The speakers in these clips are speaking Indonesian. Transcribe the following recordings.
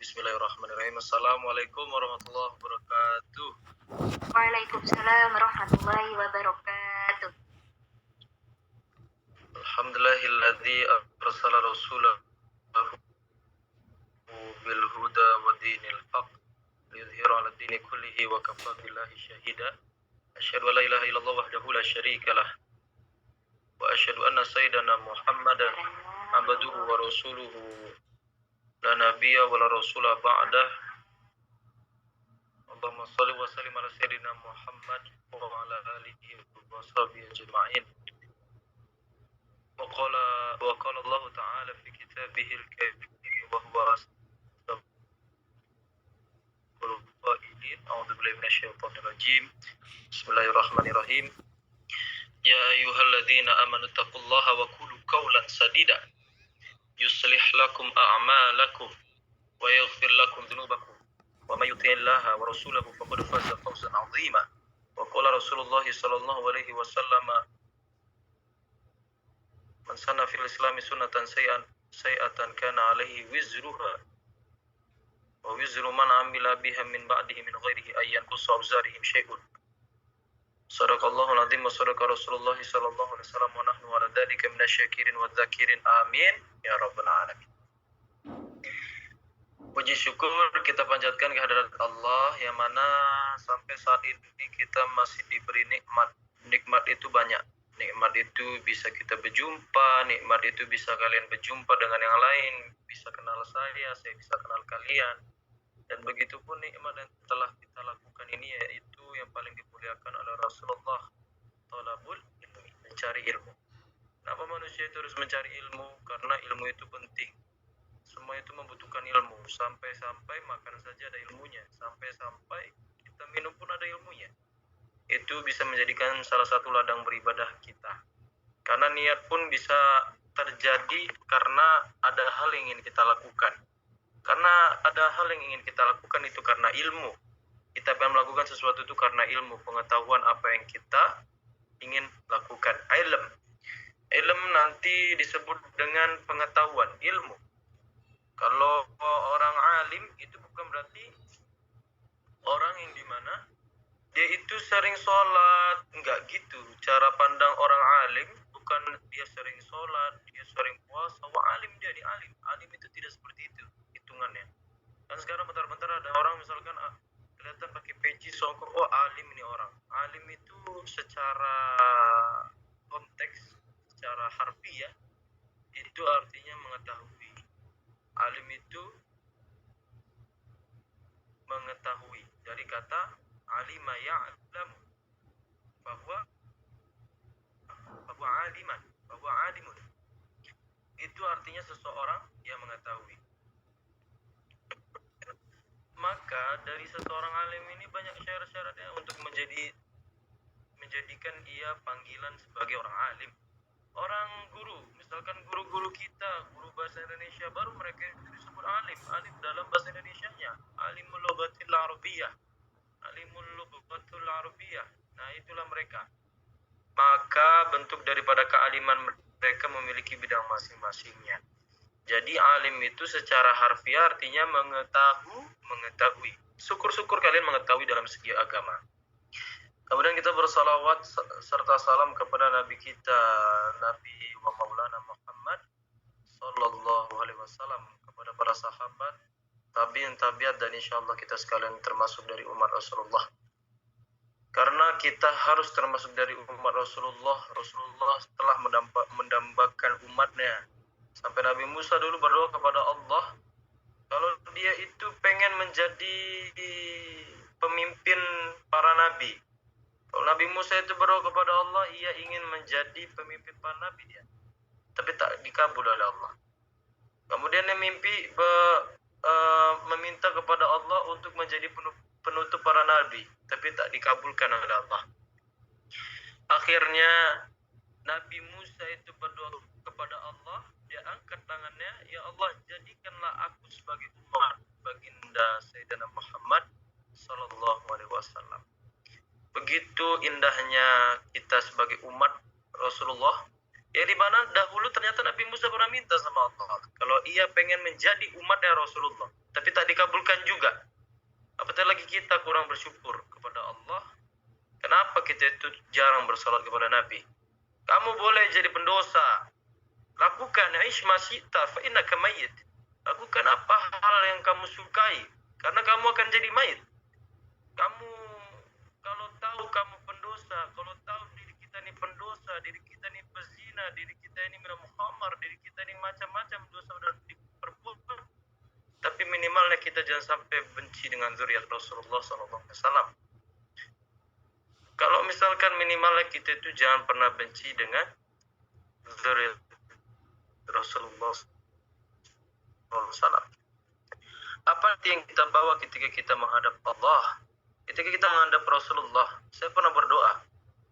Bismillahirrahmanirrahim. Assalamualaikum warahmatullahi wabarakatuh. Waalaikumsalam warahmatullahi wabarakatuh. Alhamdulillahilladzi arsala rasulahu bil huda wa dinil haq liyudhhira 'ala dini kullihi wa kafa billahi shahida. Asyhadu an la ilaha illallah wahdahu la syarika lah wa asyhadu anna sayyidana Muhammadan abduhu wa rasuluhu la nabiyya wa la rasula ba'dah. Allahumma shalli wa sallim ala sayyidina Muhammad wa ala alihi wa sahbihi ajma'in. وقال الله تعالى في كتابه الكريم وهو أصدق القائلين أعوذ بالله من الشيطان الرجيم بسم الله الرحمن الرحيم يا أيها الذين آمنوا اتقوا الله وقولوا قولا سديدا يصلح لكم أعمالكم ويغفر لكم ذنوبكم ومن يطع الله ورسوله فقد فاز فوزا عظيما وقال رسول الله صلى الله عليه وسلم Man sanna fil islami sunnatan sayatan kana alaihi wizruha wa wizru man amila biha min ba'dihi min ghairihi ayyan qusa awzarihim syai'un. Sadaqallahul azim wa sadaqa Rasulullah sallallahu alaihi wasallam wa nahnu ala dzalika minasyakirin wa dzakirin amin ya rabbal alamin. Puji syukur kita panjatkan kehadirat Allah yang mana sampai saat ini kita masih diberi nikmat. Nikmat itu banyak. Nikmat itu bisa kita berjumpa, nikmat itu bisa kalian berjumpa dengan yang lain, bisa kenal saya bisa kenal kalian. Dan begitu pun nikmat yang telah kita lakukan ini yaitu yang paling dimuliakan oleh Rasulullah, talabul ilmi, mencari ilmu. Kenapa manusia itu harus mencari ilmu? Karena ilmu itu penting. Semua itu membutuhkan ilmu, sampai-sampai makan saja ada ilmunya, sampai-sampai kita minum pun ada ilmunya. Itu bisa menjadikan salah satu ladang beribadah kita. Karena niat pun bisa terjadi karena ada hal yang ingin kita lakukan. Karena ada hal yang ingin kita lakukan itu karena ilmu. Kita akan melakukan sesuatu itu karena ilmu, pengetahuan apa yang kita ingin lakukan. Ilm nanti disebut dengan pengetahuan, ilmu. Kalau orang alim itu bukan berarti orang yang dimana dia itu sering sholat, enggak gitu. Cara pandang orang alim bukan dia sering sholat, dia sering puasa, wah alim dia di alim. Alim itu tidak seperti itu hitungannya. Dan sekarang bentar-bentar ada orang misalkan kelihatan pakai peci songkok, oh alim ini orang. Alim itu secara konteks, secara harfiah itu artinya mengetahui. Alim itu mengetahui dari kata alima ya'lam bahwa alimun itu artinya seseorang yang mengetahui. Maka dari seseorang alim ini banyak syarat-syaratnya untuk menjadikan ia panggilan sebagai orang alim. Orang guru, misalkan guru-guru kita, guru bahasa Indonesia, baru mereka itu disebut alim. Alim dalam bahasa Indonesianya, alimul lughatil arabiyyah, alimul lughatul arabiyyah. Nah, itulah mereka. Maka bentuk daripada kealiman mereka memiliki bidang masing-masingnya. Jadi alim itu secara harfiah artinya mengetahui. Syukur-syukur kalian mengetahui dalam segi agama. Kemudian kita bersalawat serta salam kepada Nabi kita, Nabi wa Maulana Muhammad sallallahu alaihi wasallam, kepada para sahabat, tabi'in, tabi'at, dan insyaallah kita sekalian termasuk dari umat Rasulullah. Karena kita harus termasuk dari umat Rasulullah. Rasulullah telah mendambakan umatnya. Sampai Nabi Musa dulu berdoa kepada Allah, kalau dia itu pengen menjadi pemimpin para nabi. Kalau Nabi Musa itu berdoa kepada Allah, ia ingin menjadi pemimpin para nabi dia. Tapi tak dikabul oleh Allah. Kemudian dia meminta kepada Allah untuk menjadi penutup para nabi, tapi tak dikabulkan oleh Allah. Akhirnya Nabi Musa itu berdoa kepada Allah, dia angkat tangannya, ya Allah, jadikanlah aku sebagai umat baginda Sayyidina Muhammad sallallahu alaihi wasallam. Begitu indahnya kita sebagai umat Rasulullah, ya di mana dahulu ternyata Nabi Musa pernah minta sama Allah, kalau ia pengen menjadi umatnya Rasulullah, tapi tak dikabulkan juga. Apatah lagi kita kurang bersyukur kepada Allah. Kenapa kita itu jarang bersalat kepada Nabi? Kamu boleh jadi pendosa. Lakukan aish masyita fa innaka mayyit. Lakukan apa hal yang kamu sukai, karena kamu akan jadi mayit. Kamu kalau tahu kamu pendosa, kalau tahu diri kita ini pendosa, diri kita ini pezina, diri kita ini minum khamar, diri kita ini macam-macam dosa sudah diperbuat, tapi minimalnya kita jangan sampai benci dengan zuriat Rasulullah SAW. Kalau misalkan minimalnya kita itu jangan pernah benci dengan zuriat Rasulullah SAW. Apa yang kita bawa ketika kita menghadap Allah? Ketika kita menghadap Rasulullah, saya pernah berdoa,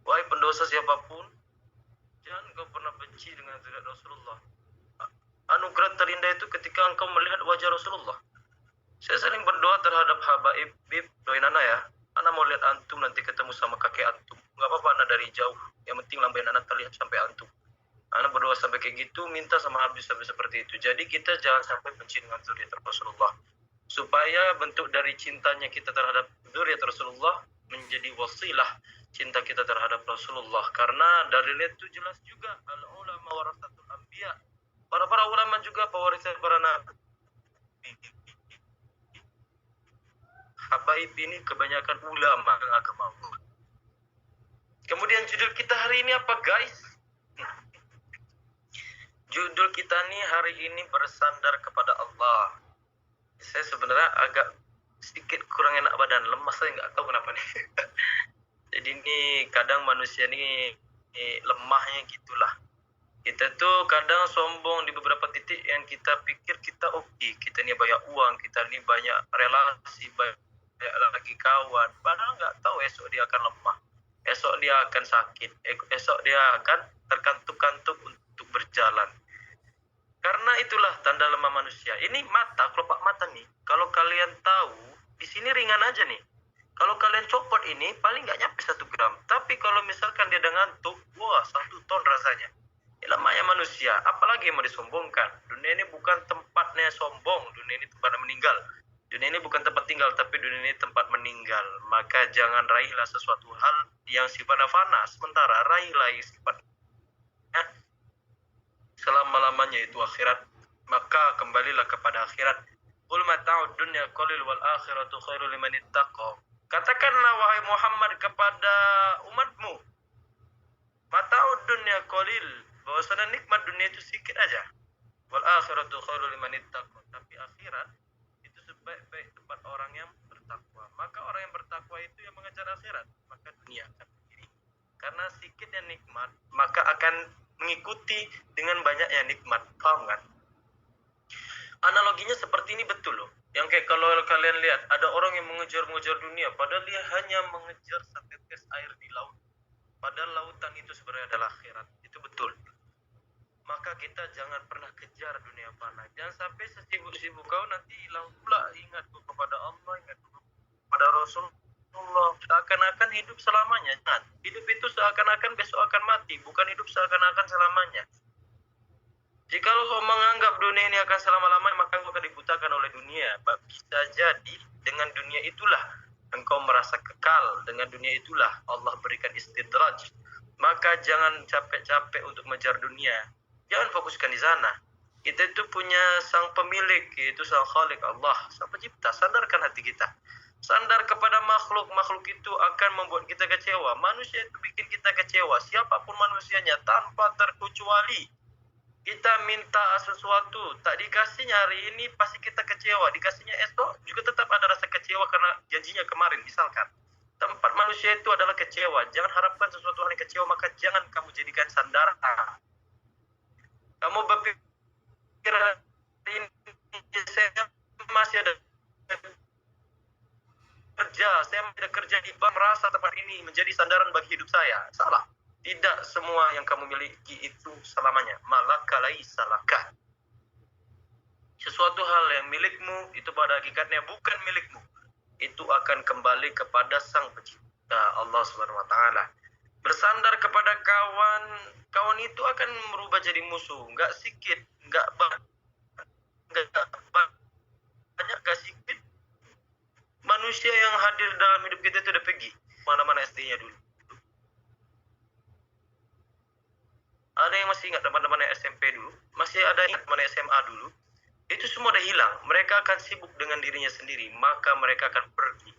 wahai pendosa siapapun, jangan kau pernah benci dengan zuriat Rasulullah. Anugerah terindah itu ketika engkau melihat wajah Rasulullah. Saya sering berdoa terhadap habaib, bib, doain anak ya. Anak mau lihat antum nanti ketemu sama kakek antum. Gak apa-apa anak dari jauh. Yang penting lambain anak terlihat sampai antum. Anak berdoa sampai kayak gitu, minta sama habis sampai seperti itu. Jadi kita jangan sampai benci dengan zuriat Rasulullah. Supaya bentuk dari cintanya kita terhadap zuriat Rasulullah menjadi wasilah cinta kita terhadap Rasulullah. Karena dalilnya itu jelas juga, al-ulama warasatul anbiya. Para ulama juga pewaris para nabi. Habaib ini kebanyakan ulama agama. Kemudian judul kita hari ini apa guys? Judul kita nih hari ini bersandar kepada Allah. Saya sebenarnya agak sedikit kurang enak badan, lemas, saya nggak tahu kenapa nih. Jadi ini kadang manusia ini lemahnya gitulah. Kita tuh kadang sombong di beberapa titik yang kita pikir kita oke. Kita ini banyak uang, kita ini banyak relasi, banyak lagi kawan. Padahal nggak tahu esok dia akan lemah, esok dia akan sakit, esok dia akan terkantuk-kantuk untuk berjalan. Karena itulah tanda lemah manusia. Ini mata, kelopak mata nih. Kalau kalian tahu, di sini ringan aja nih. Kalau kalian copot ini, paling nggak nyampe 1 gram. Tapi kalau misalkan dia udah ngantuk, wah 1 ton rasanya. Ini lemahnya manusia. Apalagi yang mau disombongkan. Dunia ini bukan tempatnya sombong. Dunia ini tempat meninggal. Dunia ini bukan tempat tinggal, tapi dunia ini tempat meninggal. Maka jangan raihlah sesuatu hal yang sifatnya fana. Sementara raihlah sifatnya selama-lamanya itu akhirat. Maka kembalilah kepada akhirat. Qul mata'ud dunya qalil wal akhiratu khairul liman ittaqa. Katakanlah wahai Muhammad kepada umatmu, mata'ud dunya qalil, bahwasanya nikmat dunia itu sedikit aja. Wal akhiratu khairul liman ittaqa. Tapi akhirat itu sebaik-baik tempat orang yang bertakwa. Maka orang yang bertakwa itu yang mengejar akhirat, maka dunia akan berdiri. Karena sedikitnya nikmat, maka akan mengikuti dengan banyaknya nikmat. Paham kan? Analoginya seperti ini betul loh. Yang kayak kalau kalian lihat ada orang yang mengejar dunia, padahal dia hanya mengejar setetes air di laut. Padahal lautan itu sebenarnya adalah akhirat. Itu betul. Maka kita jangan pernah kejar dunia fana. Jangan sampai sesibuk-sibuk kau nanti hilang pula ingatku kepada Allah, ingatku kepada Rasulullah. Seakan-akan hidup selamanya. Jangan. Hidup itu seakan-akan besok akan mati, bukan hidup seakan-akan selamanya. Jika kau menganggap dunia ini akan selama-lamanya, maka engkau akan dibutakan oleh dunia. Bisa jadi dengan dunia itulah engkau merasa kekal. Dengan dunia itulah Allah berikan istidraj. Maka jangan capek-capek untuk mengejar dunia. Jangan fokuskan di sana. Kita itu punya sang pemilik, yaitu sang Khalik Allah, sang pencipta. Sandarkan hati kita. Sandar kepada makhluk. Makhluk itu akan membuat kita kecewa. Manusia itu bikin kita kecewa. Siapapun manusianya tanpa terkecuali. Kita minta sesuatu, tak dikasihnya hari ini pasti kita kecewa. Dikasihnya esok juga tetap ada rasa kecewa karena janjinya kemarin misalkan. Tempat manusia itu adalah kecewa. Jangan harapkan sesuatu hal yang kecewa, maka jangan kamu jadikan sandaran. Kamu berpikir ini saya masih ada kerja, saya tidak kerja di bank, merasa tempat ini menjadi sandaran bagi hidup saya. Salah. Tidak semua yang kamu miliki itu selamanya. Malaka laisa laka. Sesuatu hal yang milikmu itu pada hakikatnya bukan milikmu. Itu akan kembali kepada sang pencipta Allah Subhanahu wa taala. Bersandar kepada kawan, kawan itu akan merubah jadi musuh. Enggak sedikit, enggak banyak, enggak manusia yang hadir dalam hidup kita itu udah pergi. Mana-mana SD-nya dulu. Ada yang masih ingat teman-teman SMP dulu? Masih ada ingat teman SMA dulu? Itu semua udah hilang. Mereka akan sibuk dengan dirinya sendiri. Maka mereka akan pergi.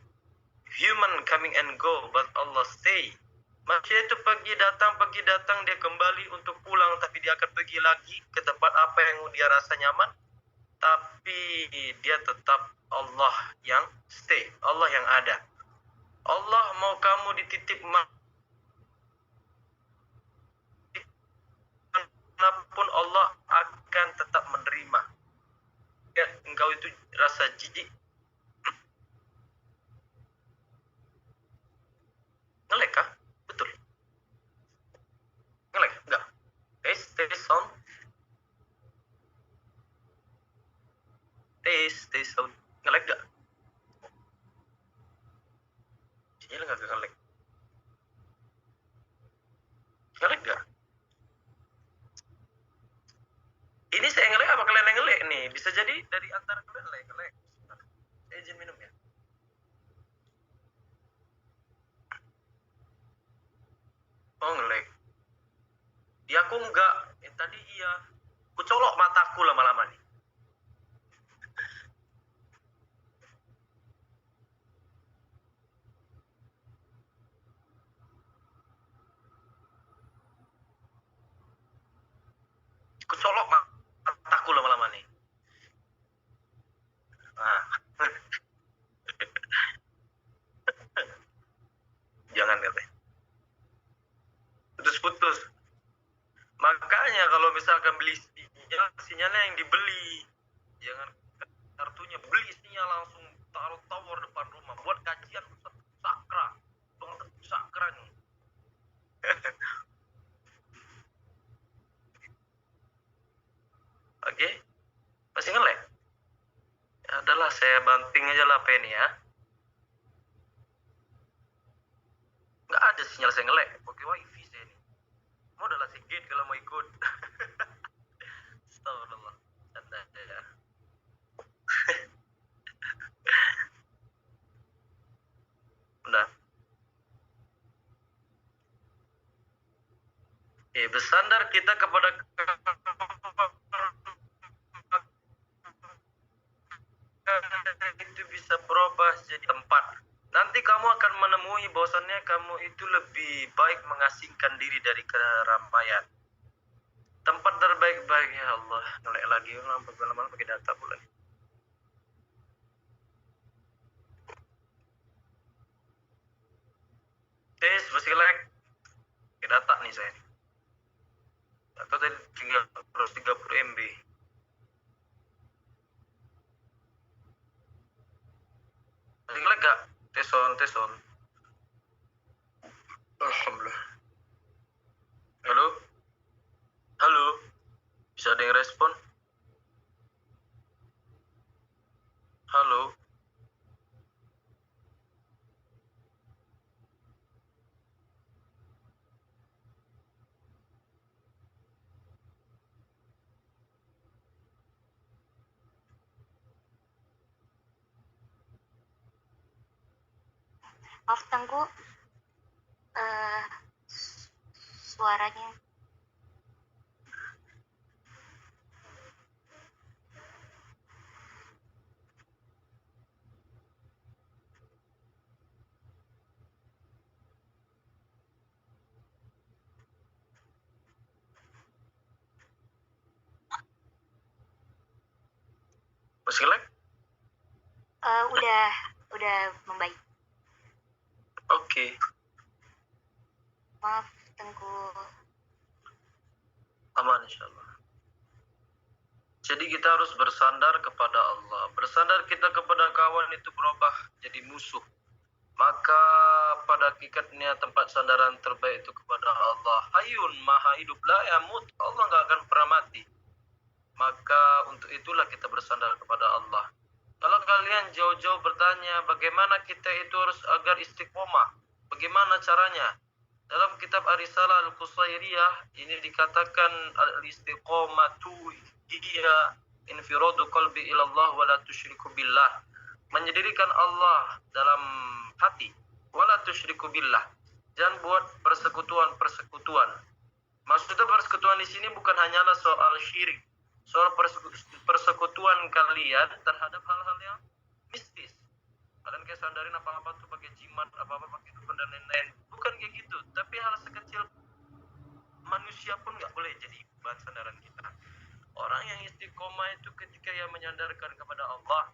Human coming and go, but Allah stay. Manusia itu pergi datang, dia kembali untuk pulang. Tapi dia akan pergi lagi ke tempat apa yang dia rasa nyaman. Tapi dia tetap Allah yang stay, Allah yang ada. Allah mau kamu dititip manapun, Allah akan tetap menerima. Ya, engkau itu rasa jijik. Ngelek kah? Betul. Ngelek? Enggak. Tes sound. Tes sound. Ngelek gak? Sinyal gak ngelek? Ngelek gak? Ini saya ngelek apa kalian yang ngelek nih? Bisa jadi dari antara kalian ngelek. Saya izin minum ya. Oh ngelek. Ya aku enggak. Tadi iya. Ku colok mataku lama-lama nih. Ku colok mataku lama-lama nih. Nah. Jangan katanya. Putus-putus. Makanya kalau misalkan beli sinyalnya yang dibeli. Jangan kartunya beli sinyal langsung taruh tower depan rumah. Buat kajian sakra. Sakra nih. Oke. Masih ngelek? Ya adalah saya banting aja lah ini ya. Nggak ada sinyal saya ngelek. Oke wifi saya nih. Mau udah lasih gate kalau mau ikut. Astagfirullah. Canda ya. Udah. Bersandar kita kepada itu bisa berubah jadi tempat. Nanti kamu akan menemui bahwasannya kamu itu lebih baik mengasingkan diri dari keramaian. Tempat terbaik-baik, ya Allah. Ngelek lagi, lama-lama pakai data pula nih. Tes, masih ngelek. Pakai data nih saya. Atau tadi 330 MB. Masih ngelek gak? Tes on. Alhamdulillah. Halo? Bisa ada yang respon? Halo? Maaf Tengku, suaranya Masih ngelek? udah membaik. Oke. Maaf Tengku. Aman insyaallah. Jadi kita harus bersandar kepada Allah. Bersandar kita kepada kawan itu berubah jadi musuh. Maka pada hakikatnya tempat sandaran terbaik itu kepada Allah. Hayyun, maha hidup, la yamut. Allah nggak akan pernah mati. Maka untuk itulah kita bersandar kepada Allah. Kalau kalian jauh-jauh bertanya bagaimana kita itu harus agar istiqomah, bagaimana caranya? Dalam kitab Ar-Risalah Al-Qusairiyah ini dikatakan al-istiqomatu hiya infiradu qalbi ila Allah wa la tusyriku billah. menyendirikan Allah dalam hati. Wala tusyriku billah. Jangan buat persekutuan. Maksudnya persekutuan di sini bukan hanyalah soal syirik, soal persekutuan kalian terhadap hal-hal yang mistis. Kalian kayak sandarin apa-apa tuh pakai jimat, apa-apa pakai dukun dan lain-lain. Bukan kayak gitu, tapi hal sekecil manusia pun nggak boleh jadi bahan sandaran kita. Orang yang istiqomah itu ketika ia menyandarkan kepada Allah,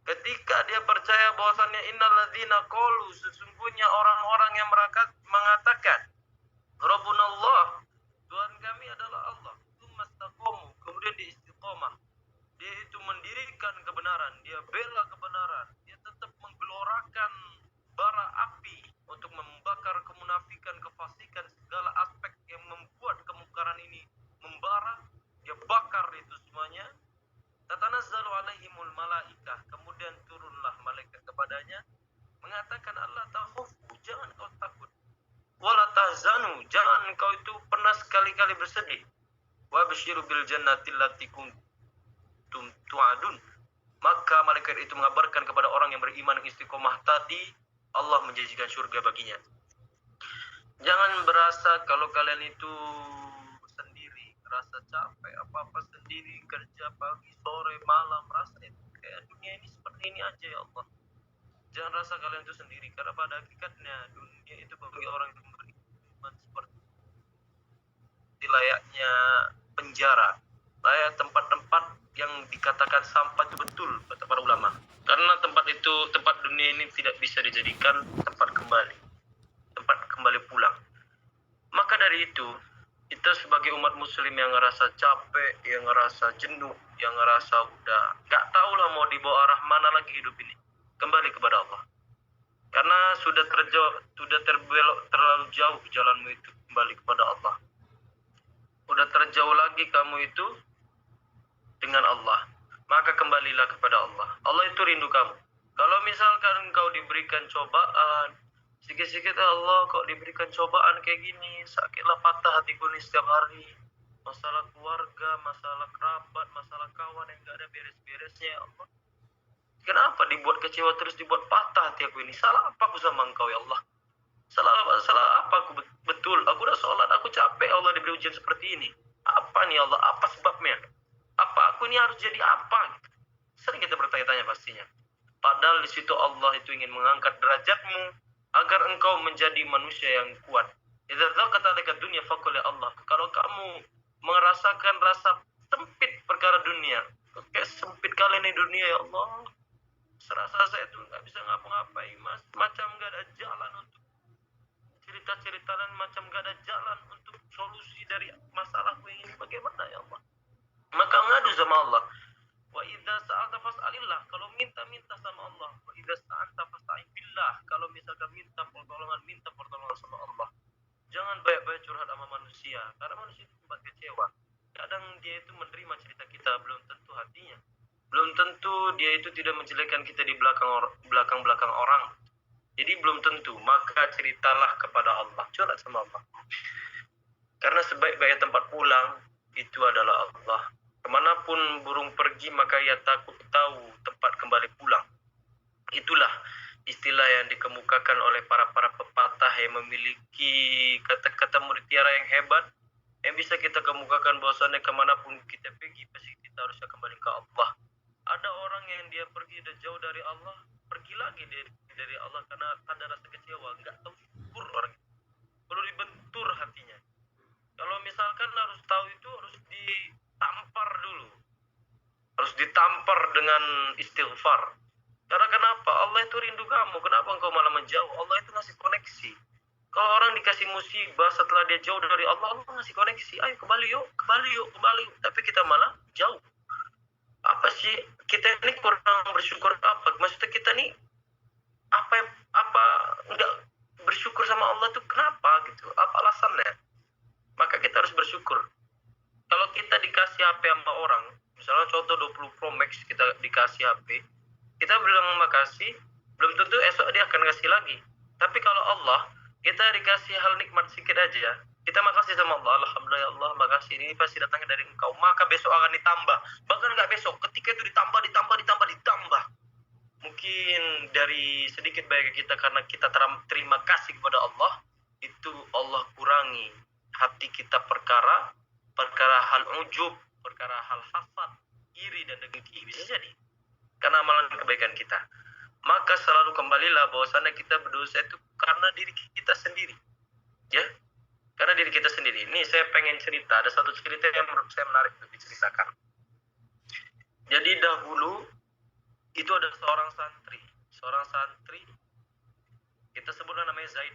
ketika dia percaya bahwasannya innalladzina qalu, sesungguhnya orang-orang yang mengatakan Rabbunallah, Tuhan kami adalah Allah, tsumastaqamu, kemudian dia istiqomah, dia itu mendirikan kebenaran, dia bela kebenaran, dia tetap menggelorakan bara api untuk membakar kemunafikan, kefasikan, segala aspek yang membuat kemungkaran ini membara, dia bakar itu semuanya. Tatanazzalu alaihimul malaikah, kemudian turunlah malaikat kepadanya mengatakan Allah takhufu, jangan kau takut, wala tahzanu, jangan kau itu pernah sekali-kali bersedih, wa basyiru bil jannati allati kuntum tu'adun, maka malaikat itu mengabarkan kepada orang yang beriman istiqomah tadi Allah menjanjikan surga baginya. Jangan berasa kalau kalian itu sendiri, rasa capek apa-apa sendiri, kerja pagi, sore, malam, rasa kayak dunia ini seperti ini aja ya Allah. Jangan rasa kalian itu sendiri, karena pada hakikatnya dunia itu bagi orang yang beriman seperti layaknya penjara, layak tempat-tempat yang dikatakan sampah itu betul kata para ulama. Karena tempat dunia ini tidak bisa dijadikan tempat kembali pulang. Maka dari itu, kita sebagai umat muslim yang ngerasa capek, yang ngerasa jenuh, yang ngerasa udah gak tahu lah mau dibawa arah mana lagi hidup ini, kembali kepada Allah. Karena sudah terbelok terlalu jauh jalanmu itu, kembali kepada Allah. Udah terjauh lagi kamu itu dengan Allah, maka kembalilah kepada Allah. Allah itu rindu kamu. Kalau misalkan engkau diberikan cobaan, sikit-sikit Allah kok diberikan cobaan kayak gini, sakitlah patah hatiku nih setiap hari. Masalah keluarga, masalah kerabat, masalah kawan yang gak ada beres-beresnya ya Allah. Kenapa dibuat kecewa terus, dibuat patah hati aku ini? Salah apa aku sama engkau ya Allah? Salah apa aku? Betul, aku udah sholat, aku capek Allah diberi ujian seperti ini. Apa nih Allah? Apa sebabnya? Apa aku ini harus jadi apa? Sering kita bertanya-tanya pastinya. Padahal di situ Allah itu ingin mengangkat derajatmu agar engkau menjadi manusia yang kuat. Idza dzaqata laka dunya faqul ya Allah. Kalau kamu merasakan rasa sempit perkara dunia, kayak sempit kali ini dunia ya Allah. Serasa saya itu nggak bisa ngapa-ngapain, mas. Macam nggak ada jalan untuk cerita-cerita dan macam nggak ada jalan untuk solusi dari masalahku ini. Bagaimana ya Allah? Maka ngadu sama Allah. Wa idza sa'alta fas'alillah, kalau minta sama Allah. Wa idza sta'anta fasta'in billah, kalau misalkan minta pertolongan sama Allah. Jangan banyak-banyak curhat sama manusia, karena manusia itu tempat kecewa. Kadang dia itu menerima cerita kita, belum tentu hatinya. Belum tentu dia itu tidak menjelekkan kita di belakang orang. Jadi belum tentu, maka ceritalah kepada Allah, curhat sama Allah. Karena sebaik-baik tempat pulang itu adalah Allah. Kemanapun burung pergi, maka ia takut tahu tempat kembali pulang. Itulah istilah yang dikemukakan oleh para pepatah yang memiliki kata-kata mutiara yang hebat, yang bisa kita kemukakan bahwasannya kemanapun kita pergi, pasti kita harusnya kembali ke Allah. Ada orang yang dia pergi dan jauh dari Allah, pergi lagi dari Allah karena ada rasa kecewa, nggak tahu syukur orang itu. Perlu dibentur hatinya. Kalau misalkan harus tahu itu harus ditampar dulu. Harus ditampar dengan istighfar. Karena kenapa? Allah itu rindu kamu. Kenapa engkau malah menjauh? Allah itu ngasih koneksi. Kalau orang dikasih musibah setelah dia jauh dari Allah, Allah ngasih koneksi. Ayo kembali yuk. Tapi kita malah jauh. Apa sih? Kita ini kurang bersyukur apa? Maksudnya kita nih apa enggak bersyukur sama Allah tuh kenapa gitu? Apa alasannya? Maka kita harus bersyukur. Kalau kita dikasih HP sama orang, misalnya contoh 20 Pro Max kita dikasih HP, kita bilang makasih, belum tentu esok dia akan kasih lagi. Tapi kalau Allah, kita dikasih hal nikmat sedikit aja, kita makasih sama Allah, alhamdulillah Allah, makasih, ini pasti datangnya dari engkau, maka besok akan ditambah. Bahkan nggak besok, ketika itu ditambah. Mungkin mungkin dari sedikit baik kita karena kita terima kasih kepada Allah, itu Allah kurangi hati kita perkara hal ujub, perkara hal hasad, iri dan dengki, bisa jadi karena amalan kebaikan kita. Maka selalu kembalilah bahwasanya kita berdosa itu karena diri kita sendiri, ya, karena diri kita sendiri. Ini saya pengen cerita, ada satu cerita yang menurut saya menarik untuk diceritakan. Jadi dahulu itu ada seorang santri, kita sebutlah namanya Zaid.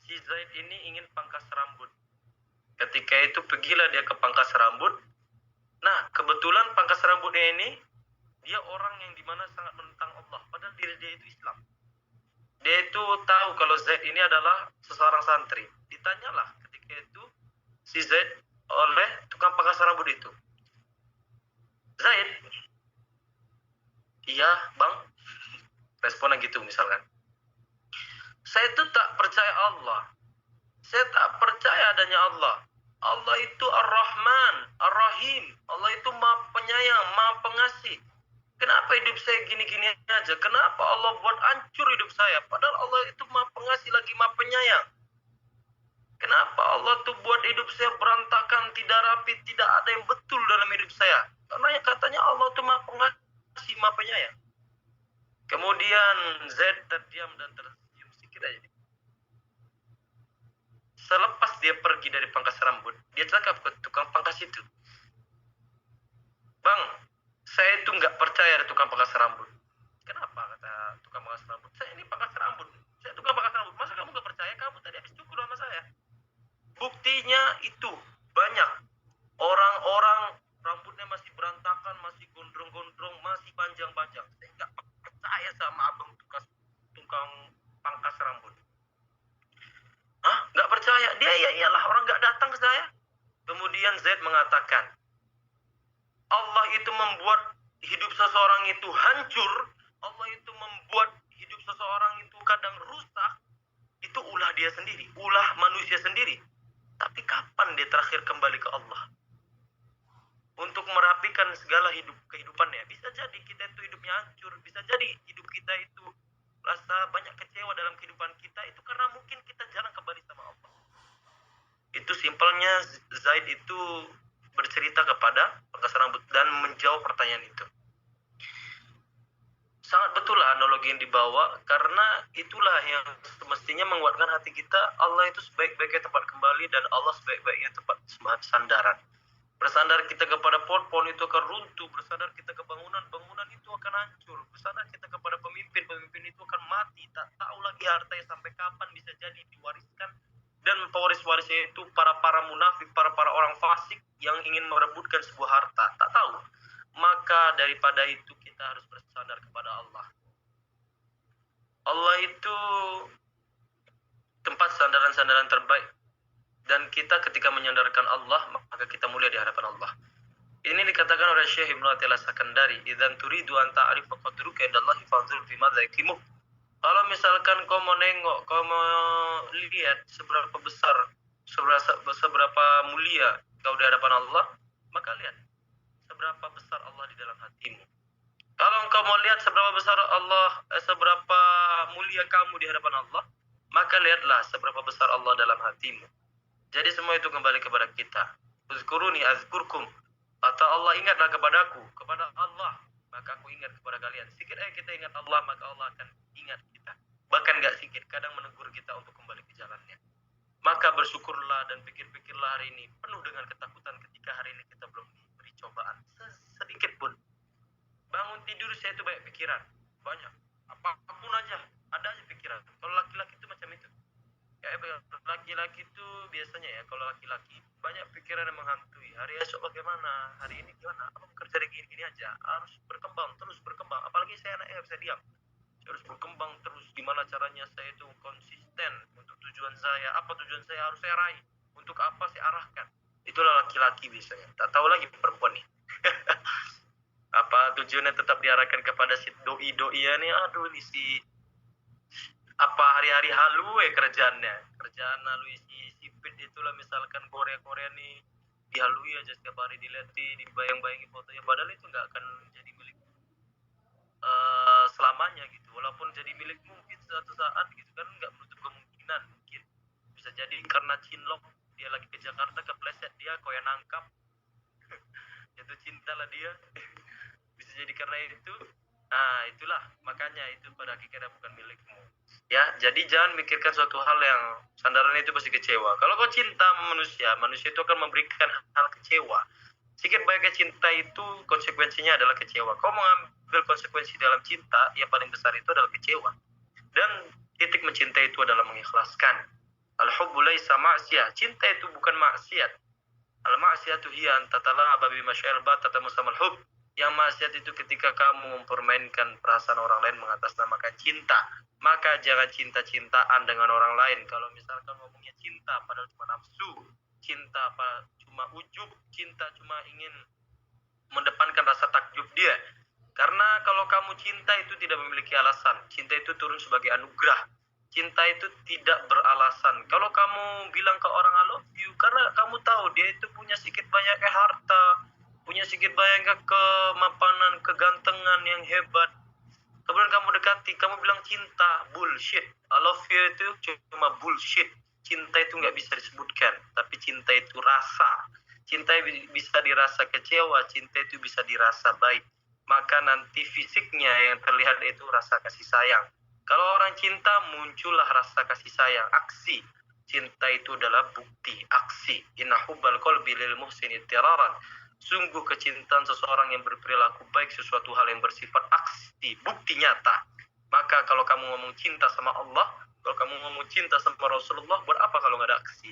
Si Zaid ini ingin pangkas rambut. Ketika itu pergilah dia ke pangkas rambut. Nah, kebetulan pangkas rambutnya ini dia orang yang dimana sangat menentang Allah, padahal diri dia itu Islam. Dia itu tahu kalau Zaid ini adalah seseorang santri. Ditanyalah ketika itu si Zaid oleh tukang pangkas rambut itu, Zaid, iya bang, responnya gitu misalkan, saya itu tak percaya Allah, saya tak percaya adanya Allah. Allah itu Ar-Rahman, Ar-Rahim, Allah itu Maha Penyayang, Maha Pengasih. Kenapa hidup saya gini-gini aja? Kenapa Allah buat hancur hidup saya? Padahal Allah itu Maha Pengasih lagi Maha Penyayang. Kenapa Allah tuh buat hidup saya berantakan, tidak rapi, tidak ada yang betul dalam hidup saya? Karena yang katanya Allah tuh Maha Pengasih, Maha Penyayang. Kemudian Zaid terdiam dan tersenyum sedikit aja. Selepas dia pergi dari pangkas rambut, dia cakap ke tukang pangkas itu, bang, saya itu nggak percaya ada tukang pangkas rambut. Kenapa? Kata tukang pangkas rambut, saya ini pangkas rambut, saya tukang pangkas rambut, masa kamu nggak percaya? Kamu tadi habis cukur sama saya. Buktinya itu banyak orang-orang rambutnya masih berantakan, masih gondrong-gondrong, masih panjang-panjang. Saya nggak percaya sama abang tukang pangkas rambut. Hah? Nggak percaya? Dia ya iyalah, orang nggak datang ke saya. Kemudian Zaid mengatakan, Allah itu membuat hidup seseorang itu hancur, Allah itu membuat hidup seseorang itu kadang rusak, itu ulah dia sendiri, ulah manusia sendiri. Tapi kapan dia terakhir kembali ke Allah untuk merapikan segala kehidupannya? Bisa jadi kita itu hidupnya hancur, bisa jadi hidup kita itu rasa banyak kecewa dalam kehidupan kita, itu karena mungkin kita jarang kembali sama Allah. Itu simpelnya Zaid itu bercerita kepada pangkas rambut dan menjawab pertanyaan itu. Sangat betul lah analogi yang dibawa, karena itulah yang semestinya menguatkan hati kita. Allah itu sebaik-baiknya tempat kembali dan Allah sebaik-baiknya tempat sandaran. Bersandar kita kepada pohon itu akan runtuh, bersandar kita ke bangunan itu akan hancur, bersandar kita kepada pemimpin itu akan mati. Tak tahu lagi hartanya sampai kapan bisa jadi diwariskan, dan pewaris-warisnya itu para munafik, para orang fasik yang ingin merebutkan sebuah harta. Tak tahu. Maka daripada itu kita harus bersandar kepada Allah. Allah itu tempat sandaran-sandaran terbaik. Dan kita ketika menyandarkan Allah, maka kita mulia di hadapan Allah. Ini dikatakan oleh Syekh Ibnu Athaillah Sakandari, "Idzan turidu an ta'rifa qadruka indallahi fanzur fi madza yakimu." Kalau misalkan kau mau nengok, kau mau lihat seberapa besar, seberapa mulia kau di hadapan Allah, maka lihat seberapa besar Allah di dalam hatimu. Kalau engkau mau lihat seberapa besar Allah, seberapa mulia kamu di hadapan Allah, maka lihatlah seberapa besar Allah dalam hatimu. Jadi semua itu kembali kepada kita. Uzkuruni azkurkum. Kata Allah, ingatlah kepadaku, kepada Allah, maka aku ingat kepada kalian. Sikit aja kita ingat Allah, maka Allah akan ingat kita. Bahkan gak sikit, kadang menegur kita untuk kembali ke jalannya. Maka bersyukurlah dan pikir-pikirlah hari ini penuh dengan ketakutan ketika hari ini kita belum diberi cobaan sedikit pun. Bangun tidur saya itu banyak pikiran, banyak. Apapun aja, ada aja pikiran. Kalau laki-laki itu macam itu. Kayak laki-laki itu biasanya ya, kalau laki-laki banyak pikiran yang menghantui. Hari esok bagaimana, hari ini gimana, apa kerja gini-gini aja, harus berkembang, terus berkembang. Apalagi saya anaknya bisa diam, saya harus berkembang terus. Gimana caranya saya itu konsisten untuk tujuan saya, apa tujuan saya harus saya raih, untuk apa saya arahkan. Itulah laki-laki biasanya. Tak tahu lagi perempuan nih. Apa tujuannya tetap diarahkan kepada si doi-doi ya nih, aduh nih si apa hari-hari halu kerjaan halu si sipit itulah, misalkan Korea nih dihalui aja setiap hari, dilihat, dibayang-bayangi fotonya, padahal itu nggak akan jadi milik selama walaupun jadi milikmu mungkin suatu saat gitu kan, nggak menutup kemungkinan mungkin bisa jadi karena cinlok dia lagi ke Jakarta kepleset dia kau yang nangkap jatuh cinta lah dia bisa jadi karena itu. Nah itulah makanya itu pada akhirnya bukan milikmu ya. Jadi jangan mikirkan suatu hal yang sandarannya itu pasti kecewa. Kalau kau cinta manusia, manusia itu akan memberikan hal kecewa. Sedikit banyaknya cinta itu konsekuensinya adalah kecewa. Kau mengambil konsekuensi dalam cinta yang paling besar itu adalah kecewa. Dan titik mencintai itu adalah mengikhlaskan. Al-hubbu laisa ma'siyah. Cinta itu bukan maksiat. Al-ma'siyatu hiya an tatala'aba bi masyaalbat tatamusamal hub. Yang maksiat itu ketika kamu mempermainkan perasaan orang lain mengatasnamakan cinta. Maka jangan cinta-cintaan dengan orang lain. Kalau misalkan ngomongnya cinta padahal cuma nafsu, cinta apa cuma ujub, cinta cuma ingin mendepankan rasa takjub dia. Karena kalau kamu cinta itu tidak memiliki alasan. Cinta itu turun sebagai anugerah. Cinta itu tidak beralasan. Kalau kamu bilang ke orang I love you karena kamu tahu dia itu punya sedikit banyaknya harta, punya sedikit banyaknya kemapanan, kegantengan yang hebat, kemudian kamu dekati, kamu bilang cinta, bullshit. I love you itu cuma bullshit. Cinta itu nggak bisa disebutkan, tapi cinta itu rasa. Cinta bisa dirasa kecewa, cinta itu bisa dirasa baik. Maka nanti fisiknya yang terlihat itu rasa kasih sayang. Kalau orang cinta muncullah rasa kasih sayang, aksi. Cinta itu adalah bukti, aksi. Inna hubbal qalbi lil muhsini tiraran. Sungguh kecintaan seseorang yang berperilaku baik sesuatu hal yang bersifat aksi, bukti nyata. Maka kalau kamu ngomong cinta sama Allah, kalau kamu ngomong cinta sama Rasulullah, buat apa kalau nggak ada aksi?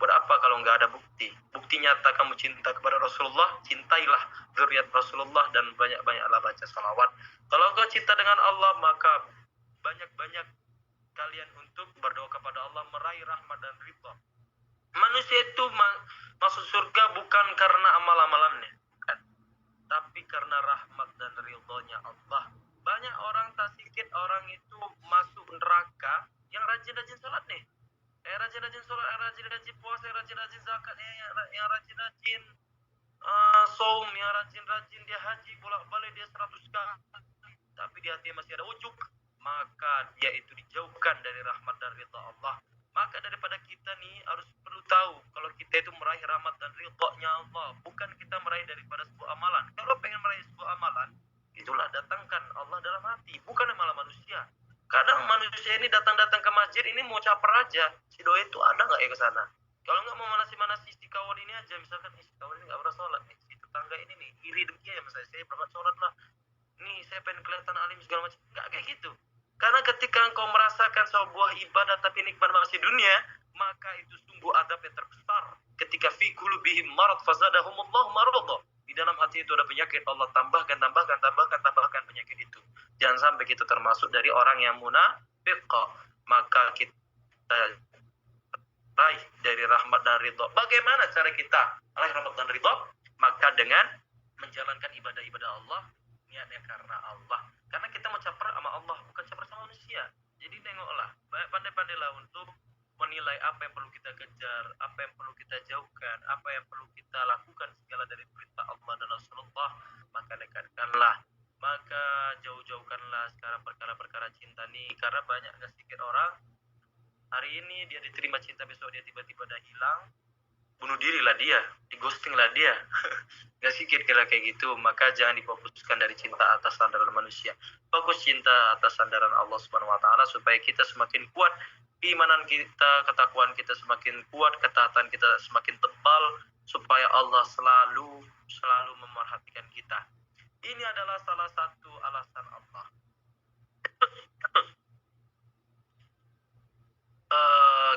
Buat apa kalau nggak ada bukti? Bukti nyata kamu cinta kepada Rasulullah, cintailah zuriat Rasulullah dan banyak-banyaklah baca salawat. Kalau kau cinta dengan Allah, maka banyak-banyak kalian untuk berdoa kepada Allah meraih rahmat dan ridha. Manusia itu masuk surga bukan karena amal-amalannya, bukan, tapi karena rahmat dan ridhonya Allah. Banyak orang, tak sedikit orang itu masuk neraka yang rajin-rajin sholat nih, rajin-rajin sholat, rajin-rajin puasa, rajin-rajin zakat, yang rajin-rajin saum, yang rajin-rajin dia haji bolak-balik dia 100 kali, tapi di hati masih ada ujuk, maka dia itu dijauhkan dari rahmat dan ridha Allah. Maka daripada kita nih harus perlu tahu kalau kita itu meraih rahmat dan ridha-Nya Allah, bukan kita meraih daripada sebuah amalan. Kalau pengen meraih sebuah amalan, itulah datangkan Allah dalam hati, bukan malah manusia. Kadang manusia ini datang-datang ke masjid ini mau caper aja, si doi itu ada nggak ya ke sana? Kalau nggak mau manasi-manasi si kawan ini aja, misalkan si kawan ini nggak pernah sholat nih, si tetangga ini nih iri dengki ya, misalnya saya berangkat sholat lah, nih saya pengen kelihatan alim segala macam, nggak kayak gitu. Karena ketika engkau merasakan sebuah ibadah tapi nikmat masih dunia, maka itu sungguh adab yang terbesar. Ketika fi qulubihim marad fazadahumullahu marada. Di dalam hati itu ada penyakit, Allah tambahkan penyakit itu. Jangan sampai kita termasuk dari orang yang munafik. Maka kita raih dari rahmat dan ridha. Bagaimana cara kita raih rahmat dan ridha? Maka dengan menjalankan ibadah-ibadah Allah, niatnya karena Allah. Karena kita mau caper sama Allah, bukan caper sama manusia. Jadi tengoklah, pandai-pandailah untuk menilai apa yang perlu kita kejar, apa yang perlu kita jauhkan, apa yang perlu kita lakukan segala dari perintah Allah dan Rasulullah. Maka dekatkanlah, maka jauh-jauhkanlah sekarang perkara-perkara cinta nih. Karena banyak gak sedikit orang, hari ini dia diterima cinta, besok dia tiba-tiba dah hilang, bunuh diri lah dia, di-ghosting lah dia. Gak sedikit kira kayak gitu. Maka jangan difokuskan dari cinta atas sandaran manusia, fokus cinta atas sandaran Allah Subhanahu wa taala, supaya kita semakin kuat keimanan kita, ketakwaan kita semakin kuat, ketaatan kita semakin tebal, supaya Allah selalu memerhatikan kita. Ini adalah salah satu alasan Allah.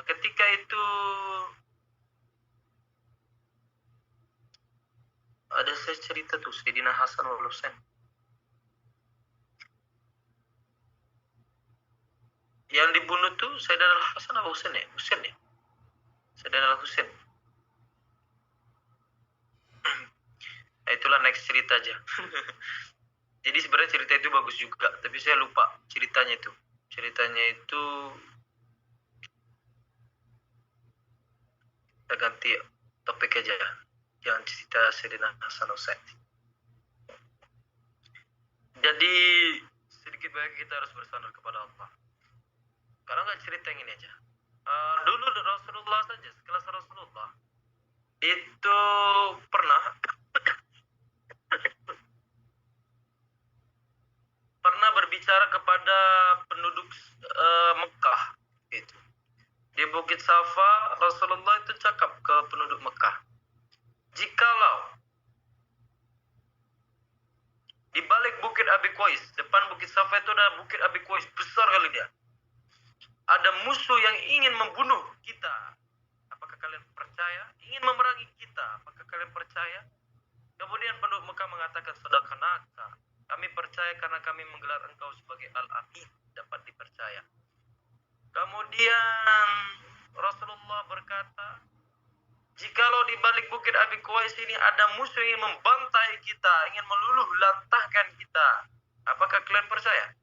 Ketika itu ada saya cerita tuh Sayyidina Hasan wal Husain. Yang dibunuh tuh Sayyidina Hasan atau Husain ya? Husain ya? Sayyidina Husain. Nah, itulah next cerita aja. Jadi sebenarnya cerita itu bagus juga, tapi saya lupa ceritanya itu. Ceritanya itu kita ganti topik aja. Jangan cerita Sayyidina Hasan Husain. Jadi sedikit bukit bagi kita harus bersandar kepada Allah. Kalau nggak cerita yang ini aja. Dulu Rasulullah saja, sekelas Rasulullah itu pernah berbicara kepada penduduk Mekah itu. Di Bukit Safa, Rasulullah itu cakap ke penduduk Mekah, jikalau di balik Bukit Abi Qais, depan Bukit Safa itu ada Bukit Abi Qais, besar kali dia, ada musuh yang ingin membunuh kita, apakah kalian percaya? Ingin memerangi kita, apakah kalian percaya? Kemudian penduduk Mekah mengatakan, sadaqanaka, kami percaya karena kami menggelar engkau sebagai Al-Amin, dapat dipercaya. Kemudian Rasulullah berkata, jikalau di balik Bukit Abi Qais ini ada musuh yang ingin membantai kita, ingin meluluh lantahkan kita, apakah kalian percaya?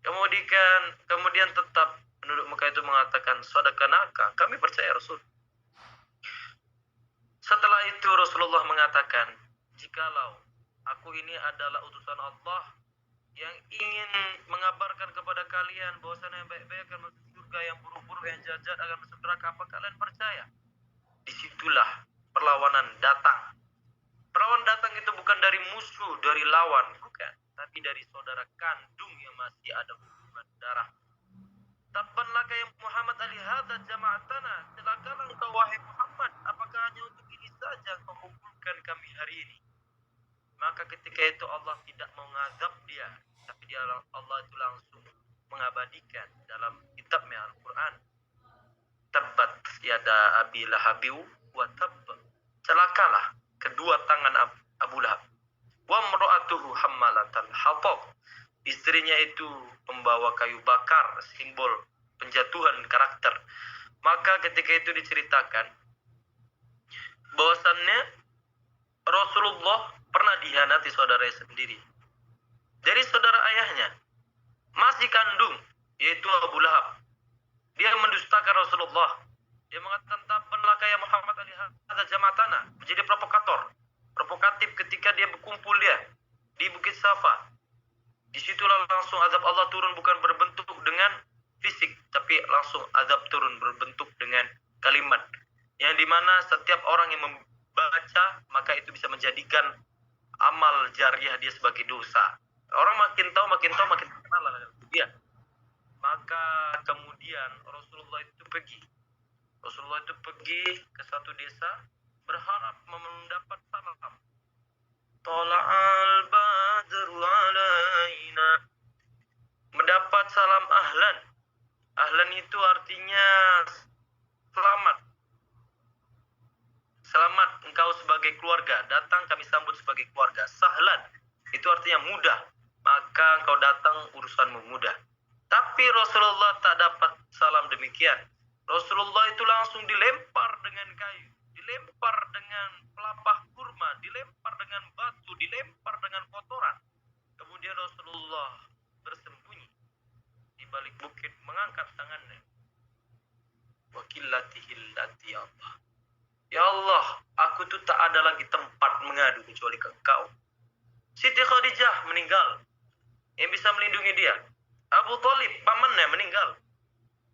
Kemudian tetap penduduk Mekah itu mengatakan, sadaqanaka, kami percaya Rasul. Setelah itu Rasulullah mengatakan, jikalau aku ini adalah utusan Allah yang ingin mengabarkan kepada kalian bahwasanya yang baik-baik akan masuk surga, yang buruk-buruk, yang jahat akan masuk neraka, apa kalian percaya? Disitulah perlawanan datang. Perlawanan datang itu bukan dari musuh, dari lawan, bukan, tapi dari saudara kandung yang masih ada hubungan darah. Tabban laka ya Muhammad alihada jama'atana, celakalah engkau wahai Muhammad, apakah hanya untuk ini saja engkau kumpulkan kami hari ini? Maka ketika itu Allah tidak mengazab dia, tapi Allah itu langsung mengabadikan dalam kitabnya Al-Quran. Tabbat yada Abi Lahabi wa tabb, celakalah kedua tangan Abu Lahab. Wa mra'atuhu hammalatal hatab, istrinya itu pembawa kayu bakar, simbol penjatuhan karakter. Maka ketika itu diceritakan bahwasannya Rasulullah pernah dihianati saudaranya sendiri. Dari saudara ayahnya, masih kandung, yaitu Abu Lahab. Dia mendustakan Rasulullah. Dia mengatakan, tabban laka ya Muhammad alihada jama'atana, menjadi provokatif ketika dia berkumpul dia di Bukit Safa. Disitulah langsung azab Allah turun, bukan berbentuk dengan fisik, tapi langsung azab turun berbentuk dengan kalimat, yang dimana setiap orang yang membaca maka itu bisa menjadikan amal jariah dia sebagai dosa. Orang makin tahu makin kenal dia. Maka kemudian Rasulullah itu pergi ke satu desa berharap mendapat salam. Tala'al badru alaina, mendapat salam ahlan. Ahlan itu artinya selamat engkau sebagai keluarga, datang kami sambut sebagai keluarga. Sahlan itu artinya mudah, maka engkau datang urusanmu mudah. Tapi Rasulullah tak dapat salam demikian. Rasulullah itu langsung dilempar dengan kayu, dilempar dengan pelapah kurma, dilempar dengan batu, dilempar dengan kotoran. Kemudian Rasulullah bersembunyi di balik bukit, mengangkat tangannya. Wakillatihillati Allah. Ya Allah, aku tuh tak ada lagi tempat mengadu kecuali ke Engkau. Siti Khadijah meninggal, yang bisa melindungi dia. Abu Thalib, pamannya, meninggal.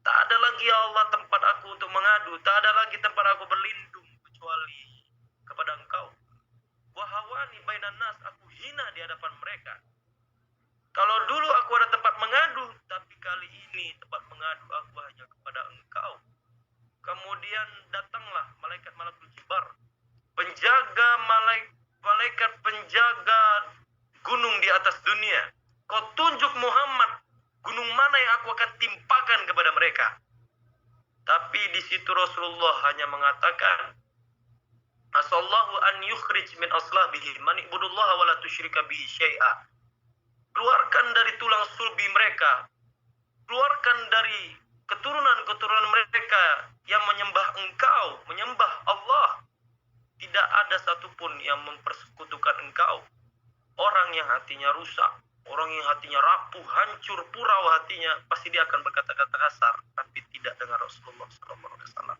Tak ada lagi ya Allah tempat aku untuk mengadu, tak ada lagi tempat aku berlindung kecuali kepada Engkau. Wahawani bainan nas, aku hina di hadapan mereka. Kalau dulu aku ada tempat mengadu, tapi kali ini tempat mengadu aku hanya kepada Engkau. Kemudian datanglah malaikat malakul jibar, malaikat penjaga gunung di atas dunia. Kau tunjuk Muhammad, gunung mana yang aku akan timpakan kepada mereka. Tapi di situ Rasulullah hanya mengatakan, asallahu an yukhrij min aslabihi man ibudullaha wa la tusyrika bihi syai'a. Keluarkan dari tulang sulbi mereka, keluarkan dari keturunan mereka yang menyembah Engkau, menyembah Allah. Tidak ada satupun yang mempersekutukan Engkau. Orang yang hatinya rusak, orang yang hatinya rapuh, hancur, purau hatinya, pasti dia akan berkata-kata kasar, tapi tidak dengan Rasulullah SAW.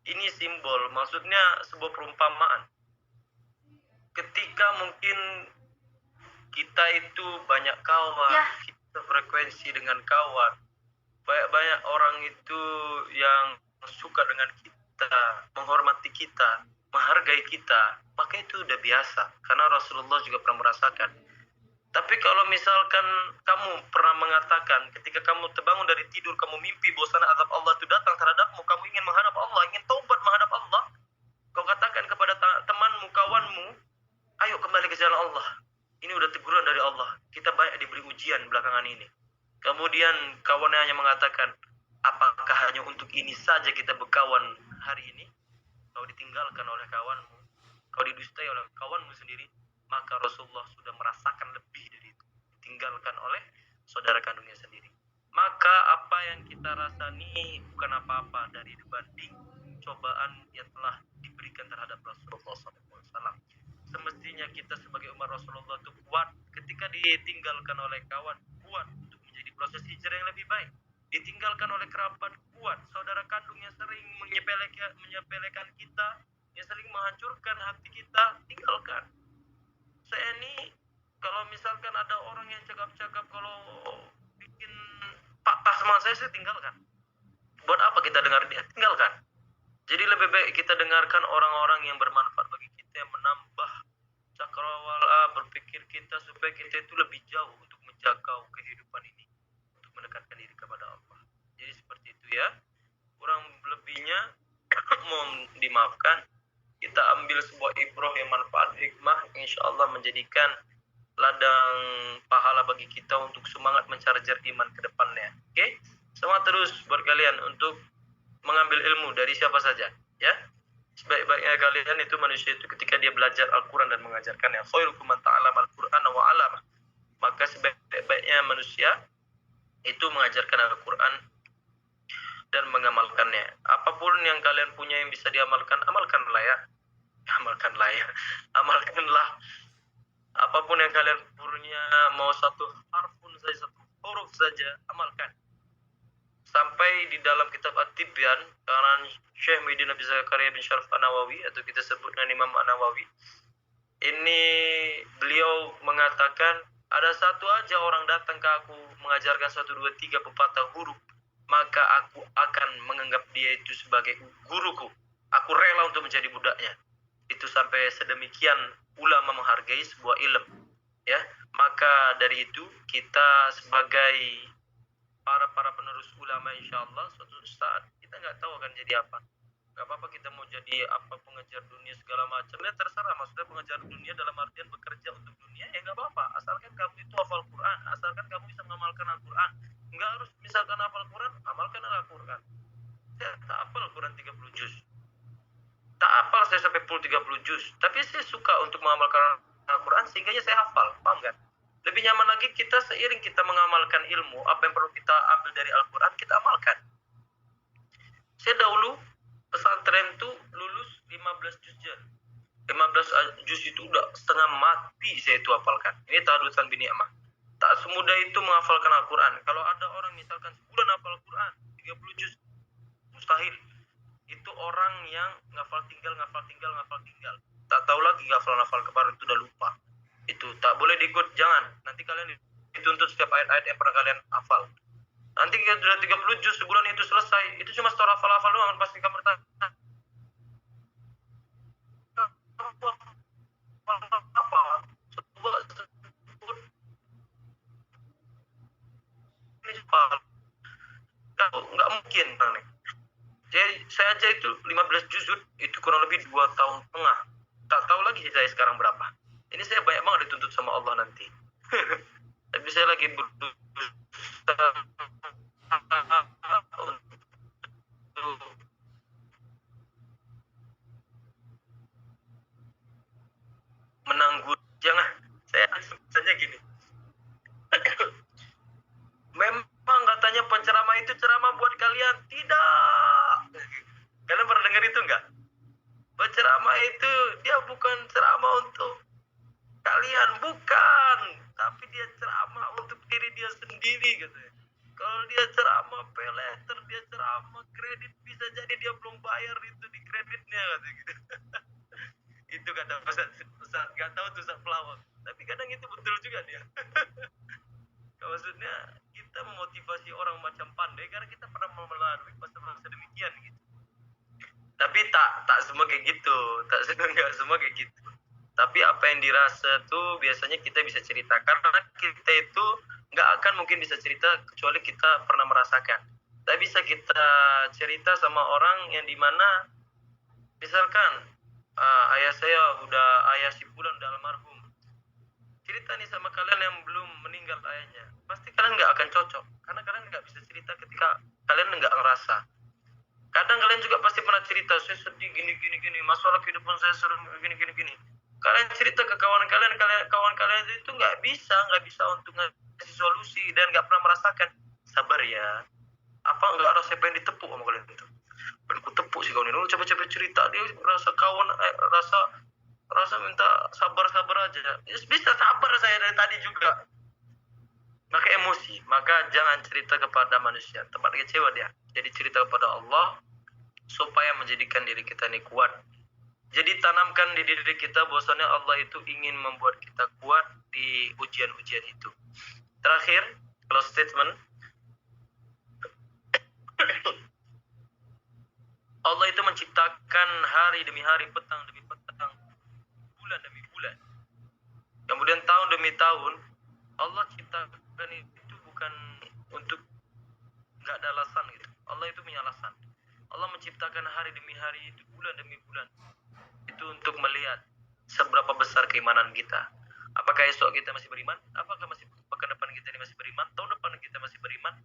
Ini simbol, maksudnya sebuah perumpamaan. Ketika mungkin kita itu banyak kawan, kita sefrekuensi dengan kawan. Banyak orang itu yang suka dengan kita, menghormati kita, menghargai kita, maka itu udah biasa. Karena Rasulullah juga pernah merasakan. Tapi kalau misalkan kamu pernah mengatakan ketika kamu terbangun dari tidur, kamu mimpi bahwasanya azab Allah itu datang terhadapmu, kamu ingin menghadap Allah, ingin taubat menghadap Allah, kau katakan kepada temanmu, kawanmu, ayo kembali ke jalan Allah. Ini udah teguran dari Allah. Kita banyak diberi ujian belakangan ini. Kemudian kawannya hanya mengatakan, apakah hanya untuk ini saja kita berkawan hari ini? Kau ditinggalkan oleh kawanmu, kau didustai oleh kawanmu sendiri, maka Rasulullah sudah merasakan lebih dari itu, ditinggalkan oleh saudara kandungnya sendiri. Maka apa yang kita rasani bukan apa-apa dari dibanding cobaan yang telah diberikan terhadap Rasulullah SAW. Semestinya kita sebagai umat Rasulullah itu kuat ketika ditinggalkan oleh kawan, kuat untuk menjadi proses hijrah yang lebih baik. Ditinggalkan oleh kerabat, kuat. Saudara kandung yang sering menyepelekan kita, yang sering menghancurkan hati kita, tinggalkan. Saya ini kalau misalkan ada orang yang cakap-cakap kalau bikin patah semangat saya tinggalkan. Buat apa kita dengar dia? Tinggalkan. Jadi lebih baik kita dengarkan orang-orang yang bermanfaat bagi kita, yang menambah cakrawala berpikir kita supaya kita itu lebih jauh untuk menjangkau kehidupan ini, untuk mendekatkan diri kepada Allah. Jadi seperti itu ya. Kurang lebihnya mohon dimaafkan. Kita ambil sebuah ibrah yang manfaat hikmah, insya Allah menjadikan ladang pahala bagi kita untuk semangat mencarger iman ke depannya. Oke? Semangat terus buat kalian untuk mengambil ilmu dari siapa saja, ya. Sebaik-baiknya kalian itu manusia itu ketika dia belajar Al-Quran dan mengajarkannya. Khairukum man ta'allama Al-Quran wa 'allama. Maka sebaik-baiknya manusia itu mengajarkan Al-Quran dan mengamalkannya. Apapun yang kalian punya yang bisa diamalkan, amalkanlah ya. Amalkanlah. Apapun yang kalian punya, mau satu harfun saja, satu huruf saja, amalkan. Sampai di dalam kitab At-Tibyan, karangan Syekh Muhyiddin Abi Zakaria bin Syaraf An-Nawawi, atau kita sebut dengan Imam An-Nawawi, ini beliau mengatakan, ada satu aja orang datang ke aku mengajarkan 1, 2, 3 pepatah huruf, maka aku akan menganggap dia itu sebagai guruku. Aku rela untuk menjadi budaknya. Itu sampai sedemikian ulama menghargai sebuah ilmu. Ya, maka dari itu kita sebagai para penerus ulama, insya Allah suatu saat kita nggak tahu akan jadi apa. Nggak apa-apa kita mau jadi apa, pengejar dunia segala macam, ya terserah. Maksudnya pengejar dunia dalam artian bekerja untuk dunia, ya nggak apa-apa. Asalkan kamu itu hafal Quran, asalkan kamu bisa mengamalkan Al-Quran. Nggak harus misalkan hafal Quran, amalkan Al-Quran. Saya tak hafal Quran 30 juz. Tak hafal saya sampai full 30 juz. Tapi saya suka untuk mengamalkan Al-Quran sehingga saya hafal, paham kan? Lebih nyaman lagi kita seiring kita mengamalkan ilmu, apa yang perlu kita ambil dari Al-Quran, kita amalkan. Saya dahulu pesantren tuh lulus 15 juz aja. 15 juz itu udah setengah mati saya itu hafalkan. Ini tahdusan bini'amah. Tak semudah itu menghafalkan Al-Quran. Kalau ada orang misalkan sebulan hafal Al-Quran 30 juz, mustahil. Itu orang yang ngafal tinggal. Tak tahu lagi ngafal kemarin itu udah lupa. Itu tak boleh diikut, jangan. Nanti kalian dituntut setiap ayat-ayat yang pernah kalian hafal. Nanti sudah 30 juz sebulan itu selesai, itu cuma setor hafal-hafal doang, pasti kamu bertanya. Apa? Nggak mungkin. Saya aja itu 15 juz itu kurang lebih 2 tahun setengah. Tak tahu lagi saya sekarang berapa. Ini saya banyak banget dituntut sama Allah nanti. Tapi saya lagi berusaha untuk menangguh. Jangan, saya saja gini. Memang katanya penceramah itu ceramah buat kalian. Tidak. Kalian pernah dengar itu enggak? Penceramah itu dia bukan ceramah untuk kalian, bukan. Tapi dia ceramah untuk diri dia sendiri katanya. Kalau dia ceramah pay letter, dia ceramah kredit, bisa jadi dia belum bayar itu di kreditnya katanya gitu. Itu kata Ustaz, nggak tahu tuh Ustaz pelawak. Tapi kadang itu betul juga dia. Maksudnya kita memotivasi orang macam pandai karena kita pernah melalui masa-masa demikian gitu. Tapi tak semua kayak gitu, nggak semua kayak gitu. Tapi apa yang dirasa tuh biasanya kita bisa cerita, karena kita itu nggak akan mungkin bisa cerita kecuali kita pernah merasakan. Tak bisa kita cerita sama orang yang dimana misalkan ayah saya ayah si Fulan udah almarhum, cerita nih sama kalian yang belum meninggal ayahnya, pasti kalian nggak akan cocok karena kalian nggak bisa cerita ketika kalian nggak ngerasa. Kadang kalian juga pasti pernah cerita, saya sedih gini, masalah kehidupan saya sering gini. Kalian cerita ke kawan kalian itu nggak bisa untuk ngasih solusi dan nggak pernah merasakan. Sabar ya. Apa nggak rasa pengen ditepuk sama kalian itu? Pengen ku tepuk sih kawan ini. Lu coba cerita, dia rasa rasa minta sabar aja. Bisa sabar saya dari tadi juga. Maka emosi, maka jangan cerita kepada manusia, tempat kecewa dia. Jadi cerita kepada Allah supaya menjadikan diri kita ini kuat. Jadi tanamkan di diri kita bahwasanya Allah itu ingin membuat kita kuat di ujian-ujian itu. Terakhir, kalau statement Allah itu menciptakan hari demi hari, petang demi petang, bulan demi bulan. Kemudian tahun demi tahun, Allah ciptakan itu bukan untuk nggak ada alasan gitu. Allah itu punya alasan. Allah menciptakan hari demi hari itu, bulan demi bulan. Itu untuk melihat seberapa besar keimanan kita. Apakah esok kita masih beriman? Apakah pekan depan kita ini masih beriman? Tahun depan kita masih beriman?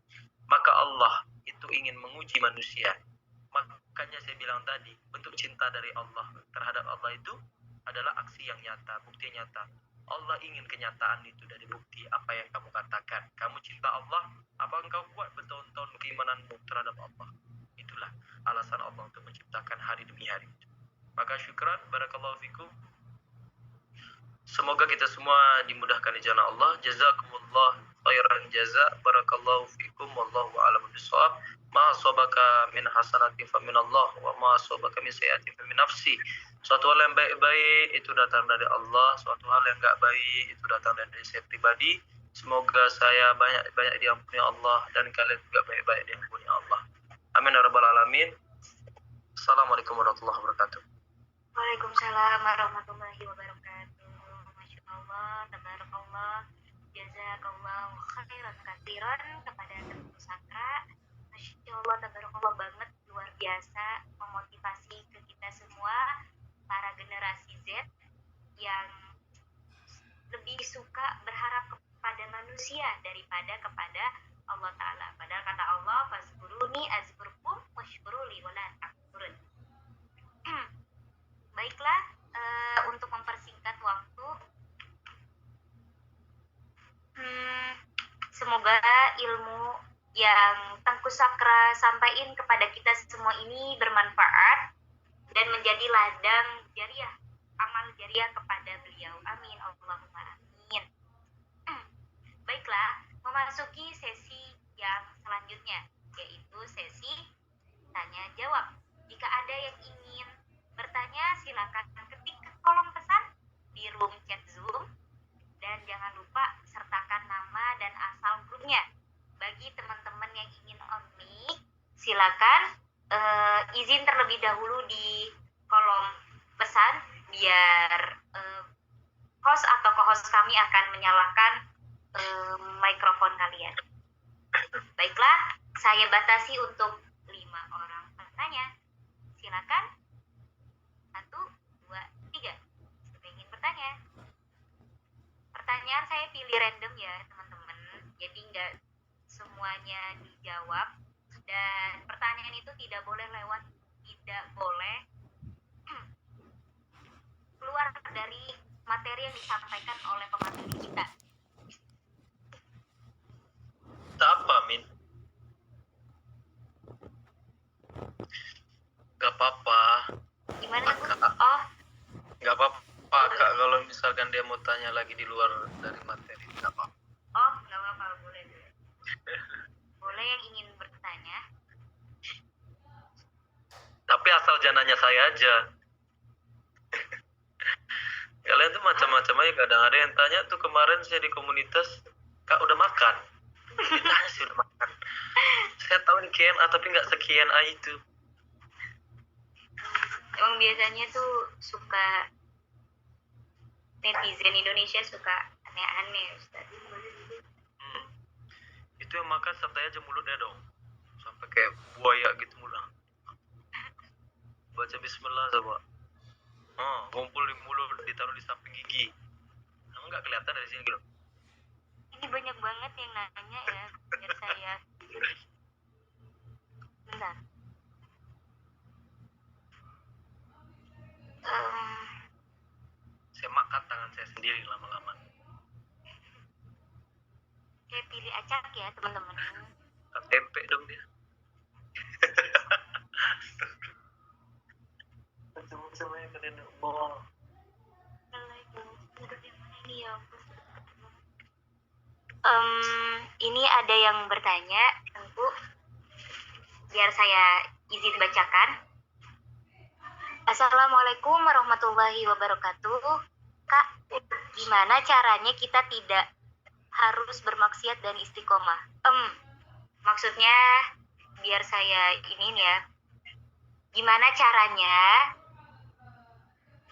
Maka Allah itu ingin menguji manusia. Makanya saya bilang tadi, bentuk cinta dari Allah terhadap Allah itu adalah aksi yang nyata, bukti yang nyata. Allah ingin kenyataan itu dari bukti apa yang kamu katakan. Kamu cinta Allah, apa engkau kuat bertahun-tahun keimananmu terhadap Allah? Itulah alasan Allah untuk menciptakan hari demi hari. Maka syukran, barakallahu fikum. Semoga kita semua dimudahkan di jalan Allah. Jazakumullah khairan jaza. Barakallahu fikum. Wallahu a'lam bishawab. Ma asabaka min hasanatin fa min Allah wa ma asabaka min sayyi'atin fa min nafsi. Suatu hal yang baik-baik itu datang dari Allah, suatu hal yang enggak baik itu datang dari saya pribadi. Semoga saya banyak diampuni Allah dan kalian juga baik-baik diampuni Allah. Amin ya rabbal alamin. Assalamualaikum warahmatullahi wabarakatuh. Waalaikumsalam warahmatullahi wabarakatuh. Masya Allah, tabarakallah, jazakallah khairan katsiran kepada Teguh Sakra. Masya Allah, tabarakallah banget, luar biasa, memotivasi ke kita semua, para generasi Z yang lebih suka berharap kepada manusia daripada kepada Allah Ta'ala. Padahal kata Allah, fazkuruni azkurkum washkuruli wala takfurun. Baiklah, untuk mempersingkat waktu, semoga ilmu yang Tengku Sakra sampaikan kepada kita semua ini bermanfaat dan menjadi ladang jariah, amal jariah kepada beliau. Amin, Allahumma amin. Baiklah, memasuki sesi yang selanjutnya, yaitu sesi tanya jawab. Jika ada yang ingin bertanya, silakan ketik ke kolom pesan di room chat Zoom dan jangan lupa sertakan nama dan asal grupnya. Bagi teman-teman yang ingin on mic, silakan izin terlebih dahulu di kolom pesan biar host atau co-host kami akan menyalakan mikrofon kalian. Baiklah, saya batasi untuk 5 orang penanya. Silakan. 1, 2, 3. Siapa ingin bertanya? Pertanyaan saya pilih random ya teman-teman. Jadi nggak semuanya dijawab. Dan pertanyaan itu tidak boleh lewat, tidak boleh keluar dari materi yang disampaikan oleh pemateri kita. Apa, Min? Gak apa-apa. Gimana tuh? Oh, Gak apa-apa, Kak. Kalau misalkan dia mau tanya lagi di luar dari materi, gak apa-apa. oh, nggak apa-apa, boleh. Boleh yang ingin bertanya. Tapi asal jangan nanya saya aja. Kalian tuh macam-macam aja. Kadang ada yang tanya tuh, kemarin saya di komunitas, Kak udah makan? Ditanya sih udah makan. Saya tahu ini KNA tapi nggak se-KNA itu. Emang biasanya tuh suka netizen Indonesia suka aneh-aneh, Ustaz. Itu yang makan santai aja mulutnya dong. Sampai kayak buaya gitu mulut. Baca bismillah coba. Kumpul di mulut, ditaruh di samping gigi. Nggak kelihatan dari sini gitu. Ini banyak banget yang nanya ya, biar saya. Bentar. Saya makan tangan saya sendiri lama-lama. Saya pilih acak ya teman-teman. Tempe dong dia. Semuanya kalian bohong. Ini ada yang bertanya, tentu biar saya izin bacakan. Assalamualaikum warahmatullahi wabarakatuh. Kak, gimana caranya kita tidak harus bermaksiat dan istiqomah? Maksudnya biar saya ini ya. Gimana caranya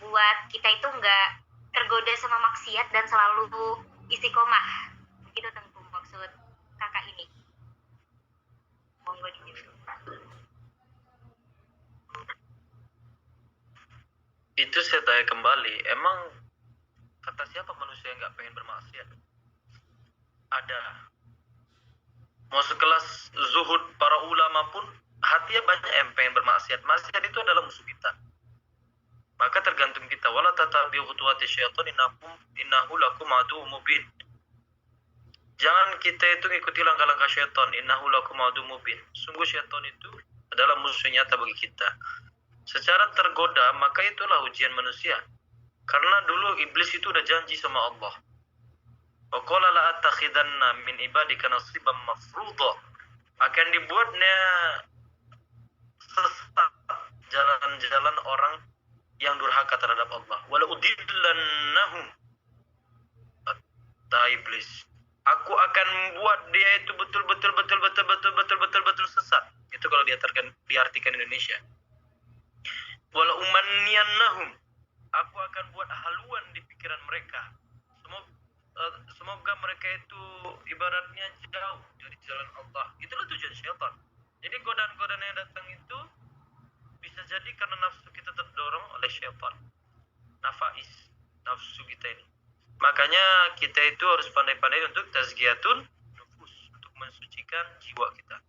buat kita itu nggak tergoda sama maksiat dan selalu istiqomah? Itu tentu maksud kakak ini. Monggo dijawab. Itu saya tanya kembali, emang kata siapa manusia yang nggak pengen bermaksiat? Ada. Mau sekelas zuhud para ulama pun hatinya banyak yang pengen bermaksiat. Maksiat itu adalah musuh kita. Maka tergantung kita. Wala tatabi'u khutuwati syaitan innahu lakum aduwwun mubin. Jangan kita itu ngikuti langkah-langkah syaitan. Innahu lakum aduwwun mubin. Sungguh syaitan itu adalah musuh nyata bagi kita. Secara tergoda, maka itulah ujian manusia. Karena dulu iblis itu udah janji sama Allah. Wa qala la attakhidanna min ibadika nasiban mafruḍa. Akan dibuatnya sesat jalan-jalan orang yang durhaka terhadap Allah. Wala udillannahum. Kata iblis, aku akan membuat dia itu betul sesat. Itu kalau diartikan Indonesia. Wala umanniyannahum. Aku akan buat haluan di pikiran mereka. Semoga mereka itu ibaratnya jauh dari jalan Allah. Itulah tujuan syaitan. Jadi godaan-godaan yang datang itu bisa jadi karena nafsu kita terdorong oleh syaitan. Nafsu kita ini. Makanya kita itu harus pandai-pandai untuk tazkiyatun nufus, untuk mensucikan jiwa kita.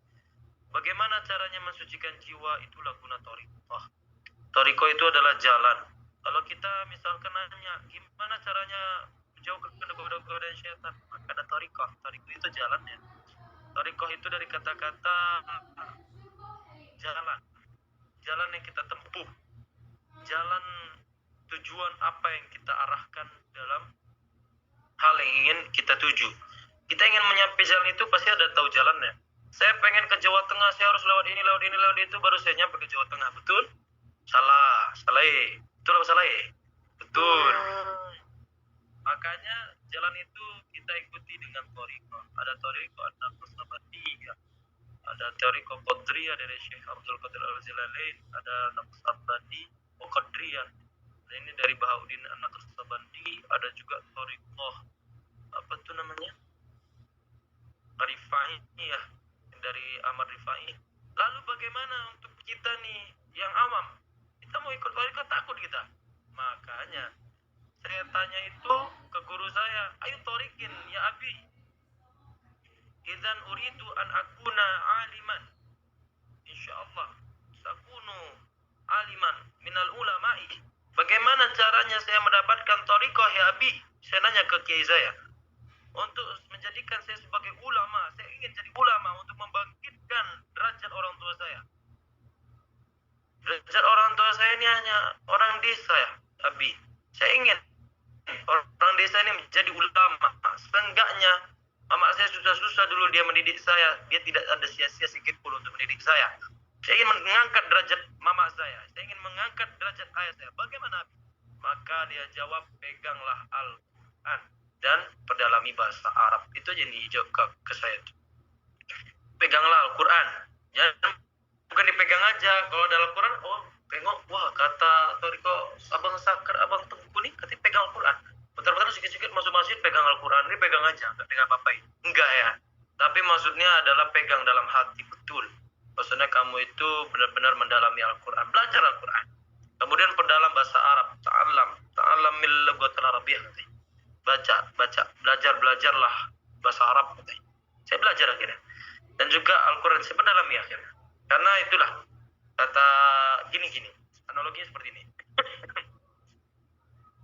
Bagaimana caranya mensucikan jiwa? Itulah guna thariqah. Thariqah itu adalah jalan. Kalau kita misalkan nanya gimana caranya jauh ke godaan syaitan, maka ada thariqah. Thariqah itu jalannya. Thariqah itu dari kata-kata jalan yang kita tempuh, jalan tujuan apa yang kita arahkan dalam hal yang ingin kita tuju. Kita ingin menyampai jalan itu pasti ada tahu jalannya. Saya pengen ke Jawa Tengah, saya harus lewat ini, lewat itu, baru saya nyampe ke Jawa Tengah. Betul? Salah. Betul apa salah? Betul. Makanya jalan itu kita ikuti dengan thariqah. Ada thariqah an-naqsabandiyah, ada thariqah qadriyah dari Syekh Abdul Qadir Al-Jilalain, ada naqsabandi wa qadriyah. Dan ini dari Bahauddin an-Naqsabandi, ada juga thariqah apa tuh namanya? Rifaiyah dari Ahmad Rifai. Lalu bagaimana untuk kita nih yang awam? Kita mau ikut thariqah takut kita. Makanya saya tanya itu ke guru saya, ayo torikin ya abi. Idzan uridu an akuna aliman. Insyaallah sakunu aliman minal ulama'i. Bagaimana caranya saya mendapatkan thariqah ya abi? Saya nanya ke kiai saya. Untuk menjadikan saya sebagai ulama, saya ingin jadi ulama untuk membangkitkan derajat orang tua saya. Derajat orang tua saya ini hanya orang desa ya, abi. Saya ingin orang desa ini menjadi ulama. Seenggaknya mama saya susah-susah dulu dia mendidik saya. Dia tidak ada sia-sia sedikit pun untuk mendidik saya. Saya ingin mengangkat derajat mama saya. Saya ingin mengangkat derajat ayah saya. Bagaimana? Maka dia jawab, peganglah Al-Quran. dan perdalami bahasa Arab. Itu aja yang dijawab ke saya. Peganglah Al-Quran. Jangan bukan dipegang aja. Kalau dalam Al-Quran, oh tengok, wah kata Toriko, abang Sakar, abang Tengku nih, katanya pegang Al-Quran. Bentar-bentar sikit-sikit masuk masjid pegang Al-Quran, ini pegang aja, nggak pegang apa-apain. Enggak ya. Tapi maksudnya adalah pegang dalam hati betul. Maksudnya kamu itu benar-benar mendalami Al-Quran, belajar Al-Quran. Kemudian perdalam bahasa Arab, ta'alam min lughatil arabiyyah. Baca, belajarlah bahasa Arab. Saya belajar akhirnya. Dan juga Al-Quran saya perdalami akhirnya. Karena itulah kata gini, analoginya seperti ini.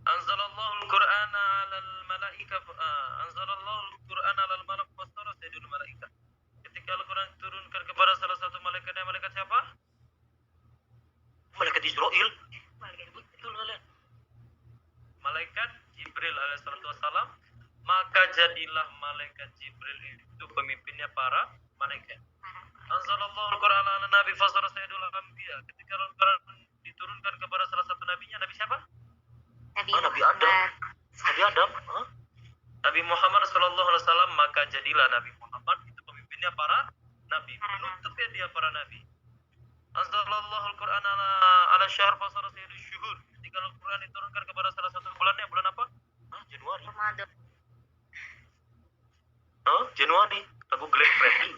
Anzalallahu al-Qur'ana 'alal malaika anzalallahu al-Qur'ana 'alal malak fasara sayyidul malaika. Ketika Al-Qur'an diturunkan kepada salah satu malaikat, malaikat siapa? Malaikat Israel. Betul kalian. Malaikat Jibril alaihissalatu wassalam, maka jadilah malaikat Jibril itu pemimpinnya para malaikat. Anzalallahu al-Qur'ana 'ala nabi fasara sayyidul anbiya. Ketika Al-Qur'an diturunkan kepada salah satu nabinya, nabi siapa? Nabi Adam. Nabi Adam. Nabi Muhammad sallallahu alaihi wasallam, maka jadilah Nabi Muhammad itu pemimpinnya para nabi, penutupnya dia para nabi. Anzalallahu al-Qur'an ala syahr fasara sayyidul syuhur. Ketika Al-Qur'an diturunkan kepada salah satu bulannya, bulan apa? Januari. Ramadan. Januari. Lagu Glenn Fredly.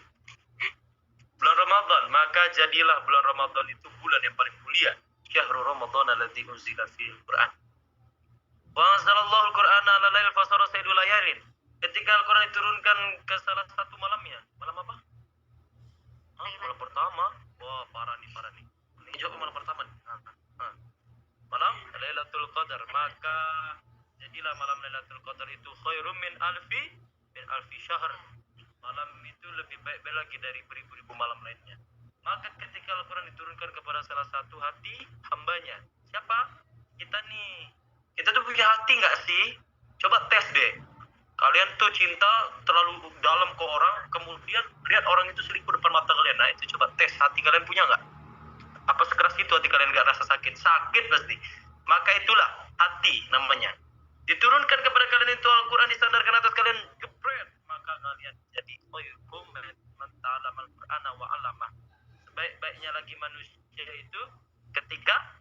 Bulan Ramadan, maka jadilah bulan Ramadan itu bulan yang paling mulia. Syahrul Ramadan alladzi unzila fihi al-Qur'an. Wa anzalallahu al-Qur'ana ala lail fasara sayyidul layalin. Ketika Al-Qur'an diturunkan ke salah satu malamnya. Malam apa? Malam pertama. Wah, parah nih. Ini jawab malam pertama nih. Malam Lailatul Qadar, maka jadilah malam Lailatul Qadar itu khairum min alfi syahr. Malam itu lebih baik lagi dari beribu-ribu malam lainnya. Maka ketika Al-Qur'an diturunkan kepada salah satu hati hambanya, siapa? Kita nih. Kita tuh punya hati nggak sih? Coba tes deh. Kalian tuh cinta terlalu dalam ke orang, kemudian lihat orang itu selingkuh depan mata kalian. Nah itu coba tes, hati kalian punya nggak? Apa sekeras itu hati kalian nggak rasa sakit? Sakit pasti. Maka itulah hati namanya. Diturunkan kepada kalian itu Al-Quran, disandarkan atas kalian, jebret. Maka kalian jadi khairum man ta'allama al-Qur'ana wa 'allamah. Sebaik-baiknya lagi manusia itu ketika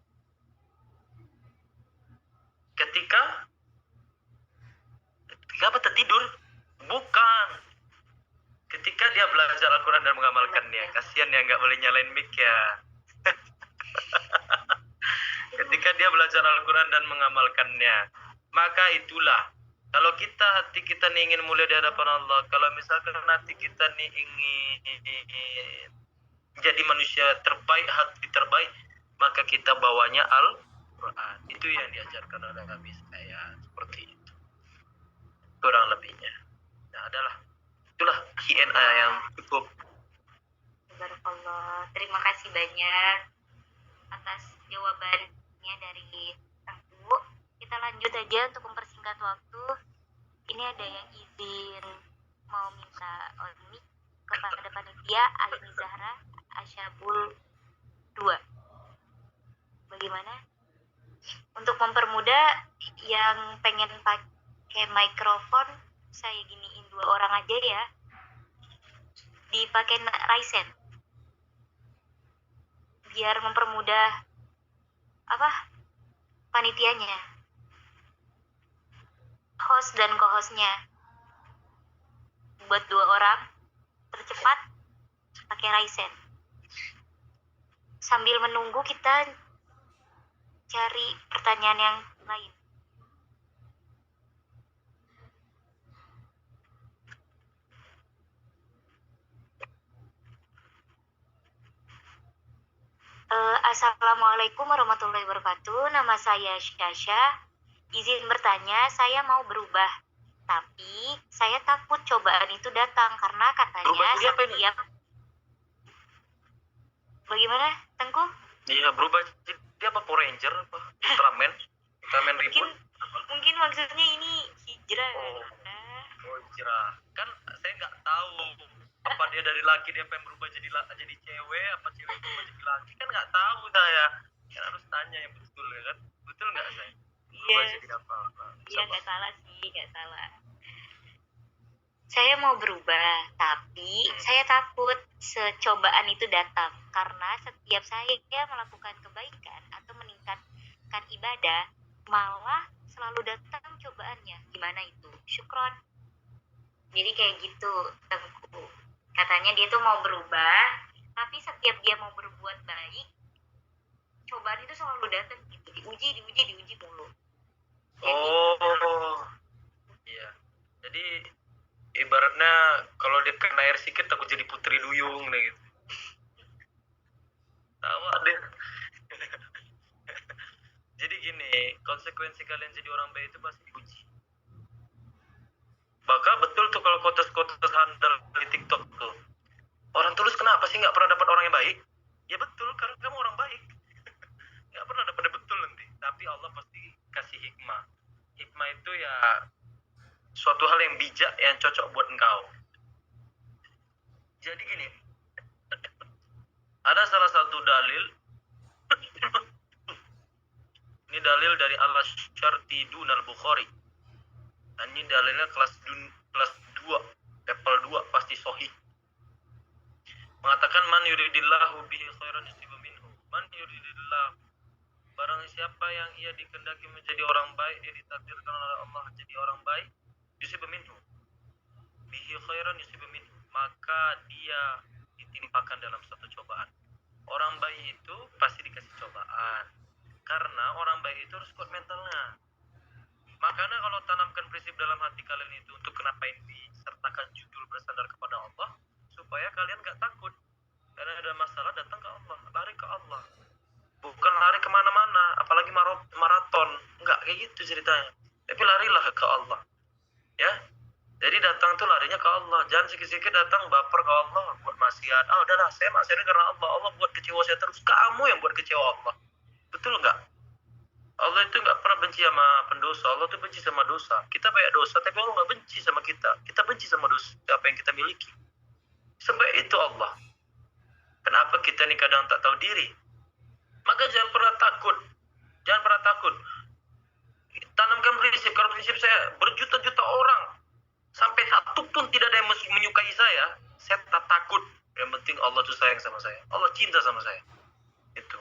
apa tertidur? Bukan. Ketika dia belajar Al-Quran dan mengamalkannya. Kasihan ya nggak boleh nyalain mic ya. Ketika dia belajar Al-Quran dan mengamalkannya, maka itulah. Kalau hati kita nih ingin mulia di hadapan Allah, kalau misalkan hati kita nih ingin jadi manusia terbaik, hati terbaik, maka kita bawanya Al-Quran. Itu yang diajarkan oleh Nabi saya, seperti itu. Kurang lebihnya. Nah, itulah Q&A yang cukup. Barakallah. Terima kasih banyak atas jawabannya dari Tengku. Kita lanjut aja untuk mempersingkat waktu. Ini ada yang izin mau minta mic kepada panitia Aini Zahra Asyabul 2. Bagaimana? Untuk mempermudah yang pengen pakai mikrofon, saya giniin 2 orang aja ya. Dipakai Ryzen. Biar mempermudah panitianya, host dan co-hostnya. Buat 2 orang tercepat pakai Ryzen. Sambil menunggu kita cari pertanyaan yang lain. Assalamualaikum warahmatullahi wabarakatuh. Nama saya Syasha. Izin bertanya, saya mau berubah. Tapi saya takut cobaan itu datang karena katanya setiap... Bagaimana, Tengku? Iya, berubah jadi apa? Power Ranger apa? Ultraman Reboot? Mungkin maksudnya ini hijrah. Oh, hijrah. Kan saya nggak tahu apa dia dari laki dia pengen berubah jadi cewek, apa cewek berubah jadi laki, kan nggak tahu saya. Kan harus tanya yang betul ya kan? Betul nggak saya? Berubah jadi apa? Iya, nggak salah sih, nggak salah. saya mau berubah, tapi saya takut secobaan itu datang karena setiap saya melakukan kebaikan atau meningkatkan ibadah, malah selalu datang cobaannya. Gimana itu? Syukron. Jadi kayak gitu, Tengku. Katanya dia tuh mau berubah, tapi setiap dia mau berbuat baik, cobaan itu selalu datang gitu, diuji mulu. Oh, iya. Jadi ibaratnya kalau dia kena air sedikit takut jadi putri duyung nih gitu. Tawa deh. Jadi gini, konsekuensi kalian jadi orang baik itu pasti diuji. Bakal betul tuh kalau kotes-kotes handal di TikTok tuh. Orang tulus kenapa sih nggak pernah dapat orang yang baik? Ya betul, karena kamu orang baik. Nggak pernah dapat betul nanti. Tapi Allah pasti kasih hikmah. Hikmah itu ya suatu hal yang bijak yang cocok buat engkau. Jadi gini, ada salah satu dalil. Ini dalil dari Al-Syartidun Al-Bukhari. Dan ini dalilnya kelas 2, level 2 pasti sahih. Mengatakan man yuridillahu bihi khairan yusib minhu. Man yuridillahu, barang siapa yang ia dikehendaki menjadi orang baik, dia ditakdirkan oleh Allah jadi orang baik, yusib minhu. Bihi khairan yusib minhu, maka dia ditimpakan dalam satu cobaan. Orang baik itu pasti dikasih cobaan. Karena orang baik itu harus kuat mentalnya. Makanya kalau tanamkan prinsip dalam hati kalian itu untuk kenapa ini disertakan judul bersandar kepada Allah, supaya kalian gak takut. Karena ada masalah datang ke Allah, lari ke Allah. Bukan lari kemana-mana, apalagi maraton. Enggak kayak gitu ceritanya. Tapi larilah ke Allah. Ya, jadi datang tuh larinya ke Allah. Jangan sikit-sikit datang baper ke Allah buat maksiat. Ah udahlah, saya maksiat karena Allah. Allah buat kecewa saya terus. Kamu yang buat kecewa Allah. Betul nggak? Allah itu nggak pernah benci sama pendosa. Allah tuh benci sama dosa. Kita banyak dosa, tapi Allah nggak benci sama kita. Kita benci sama dosa apa yang kita miliki. Sebaik itu Allah. Kenapa kita nih kadang tak tahu diri? Maka jangan pernah takut. Jangan pernah takut. Tanamkan prinsip. Kalau prinsip saya, berjuta-juta orang, sampai satu pun tidak ada yang menyukai saya tak takut. Yang penting Allah tuh sayang sama saya. Allah cinta sama saya. Itu.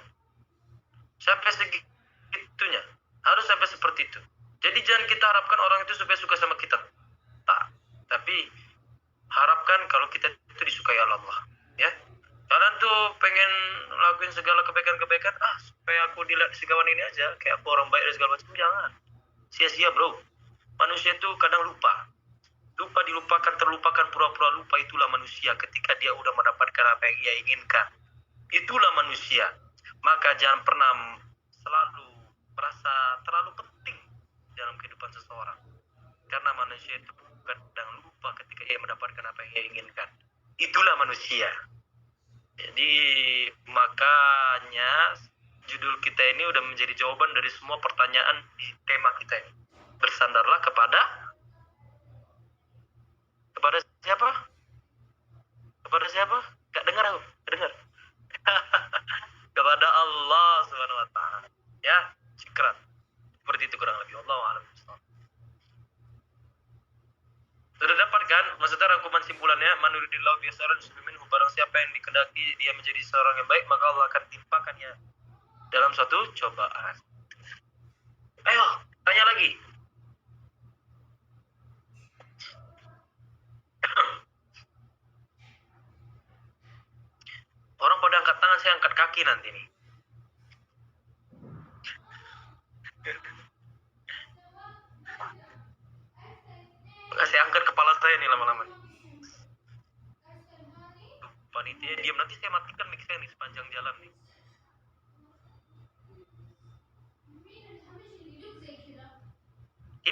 Sampai segitunya. Harus sampai seperti itu. Jadi jangan kita harapkan orang itu supaya suka sama kita. Tak. Tapi harapkan kalau kita itu disukai oleh Allah. Ya. Kalian tuh pengen lakuin segala kebaikan-kebaikan, supaya aku dilihat segawan ini aja, kayak aku orang baik dan segala macam. Jangan. Sia-sia bro. Manusia itu kadang lupa. Lupa dilupakan, terlupakan, pura-pura lupa. Itulah manusia ketika dia udah mendapatkan apa yang ia inginkan. Itulah manusia. Maka jangan pernah selalu merasa terlalu penting dalam kehidupan seseorang. Karena manusia itu kadang lupa ketika ia mendapatkan apa yang ia inginkan. Itulah manusia. Jadi makanya judul kita ini udah menjadi jawaban dari semua pertanyaan di tema kita ini. Bersandarlah kepada siapa? Kepada siapa? Gak dengar aku. Gak dengar. Kepada Allah Subhanahu wa taala. Ya, syukran. Seperti itu kurang lebih. Allahu a'lam. Sudah dapat kan? Maksudnya rangkuman simpulannya, manuridillahu bisaran minhu, barang siapa yang dikehendaki dia menjadi seorang yang baik, maka Allah akan timpakannya dalam suatu cobaan. Ayo, tanya lagi. Orang pada angkat tangan, saya angkat kaki nanti nih. Saya angkat kepala saya nih lama-lama. Panitia diam, nanti saya matikan mic saya nih sepanjang jalan nih.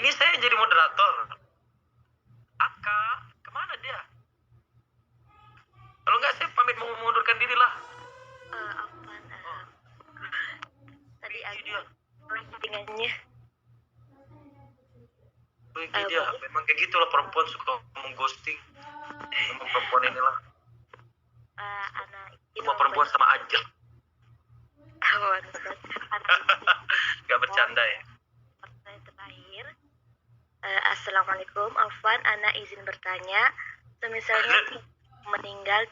Ini saya jadi moderator. Aka, kemana dia? Kalau nggak saya pamit mengundurkan diri lah. Tadi dia. Postingannya. Dia, memang kayak gitulah perempuan suka mengghosting. Memang perempuan inilah. Semua perempuan sama aja. Gak bercanda ya. Terakhir, Assalamualaikum, Afwan, Ana izin bertanya. Misalnya meninggal